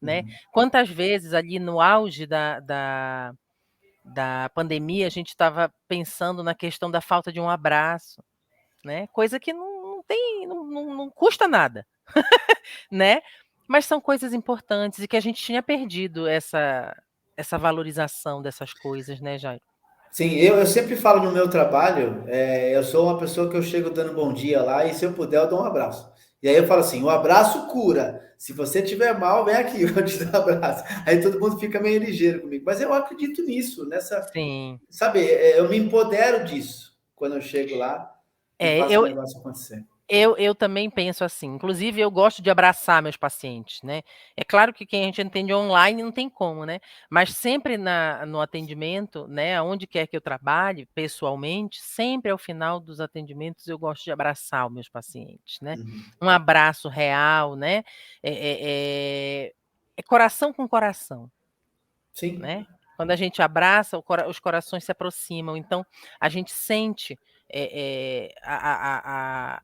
né? Uhum. Quantas vezes ali no auge da pandemia a gente estava pensando na questão da falta de um abraço, né? Coisa que não tem, não custa nada, né? Mas são coisas importantes e que a gente tinha perdido essa valorização dessas coisas, né, Jair? Sim, eu sempre falo no meu trabalho, eu sou uma pessoa que eu chego dando bom dia lá e se eu puder eu dou um abraço. E aí eu falo assim, o abraço cura. Se você tiver mal, vem aqui, eu te dou um abraço. Aí todo mundo fica meio ligeiro comigo. Mas eu acredito nisso, Sim. sabe, eu me empodero disso quando eu chego lá e É, faço o negócio acontecer. Eu também penso assim, inclusive eu gosto de abraçar meus pacientes, né. É claro que quem a gente atende online não tem como, né, mas sempre no atendimento, né, aonde quer que eu trabalhe, pessoalmente, sempre ao final dos atendimentos eu gosto de abraçar os meus pacientes, né. Uhum. Um abraço real, né, é coração com coração, Sim, né. Quando a gente abraça, os corações se aproximam, então a gente sente, a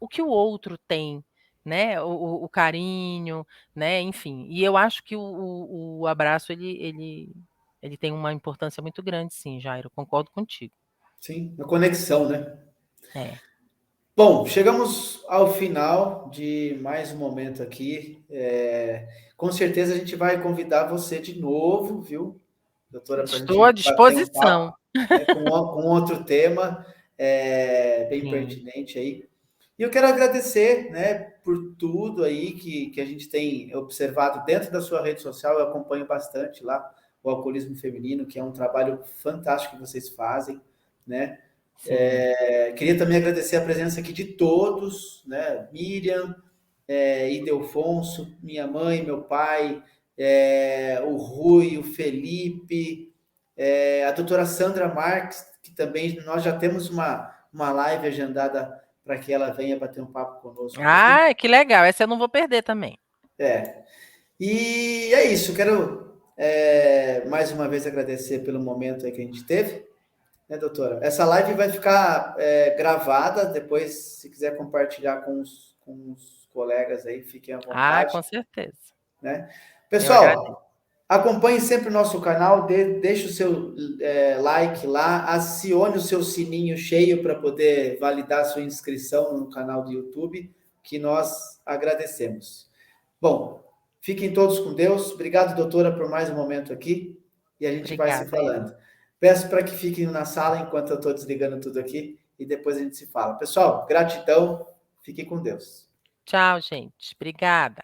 o que o outro tem, né, o carinho, né, enfim. E eu acho que o abraço ele tem uma importância muito grande sim, Jairo, concordo contigo. sim, uma conexão, né? É. Bom, chegamos ao final de mais um momento aqui. Com certeza a gente vai convidar você de novo, viu, doutora, para a Estou à gente bater um disposição. papo, né, com outro tema bem Sim, pertinente aí. E eu quero agradecer, né, por tudo aí que a gente tem observado dentro da sua rede social. Eu acompanho bastante lá o Alcoolismo Feminino, que é um trabalho fantástico que vocês fazem, né? sim. Queria também agradecer a presença aqui de todos, né? Miriam, Ildefonso, minha mãe, meu pai, o Rui, o Felipe, a doutora Sandra Marques, que também nós já temos uma live agendada para que ela venha bater um papo conosco aí. Ah, que legal, essa eu não vou perder também. É. E é isso, quero mais uma vez agradecer pelo momento aí que a gente teve, né, doutora? Essa live vai ficar gravada, depois, se quiser compartilhar com os colegas aí, fiquem à Ah, vontade, com certeza. né? Eu agradeço. Pessoal, acompanhe sempre o nosso canal, deixe o seu like lá, acione o seu sininho cheio para poder validar a sua inscrição no canal do YouTube, que nós agradecemos. Bom, fiquem todos com Deus. Obrigado, doutora, por mais um momento aqui e a gente vai se Obrigada, Iro. falando. Peço para que fiquem na sala enquanto eu estou desligando tudo aqui e depois a gente se fala. Pessoal, gratidão, fiquem com Deus. Tchau, gente. Obrigada.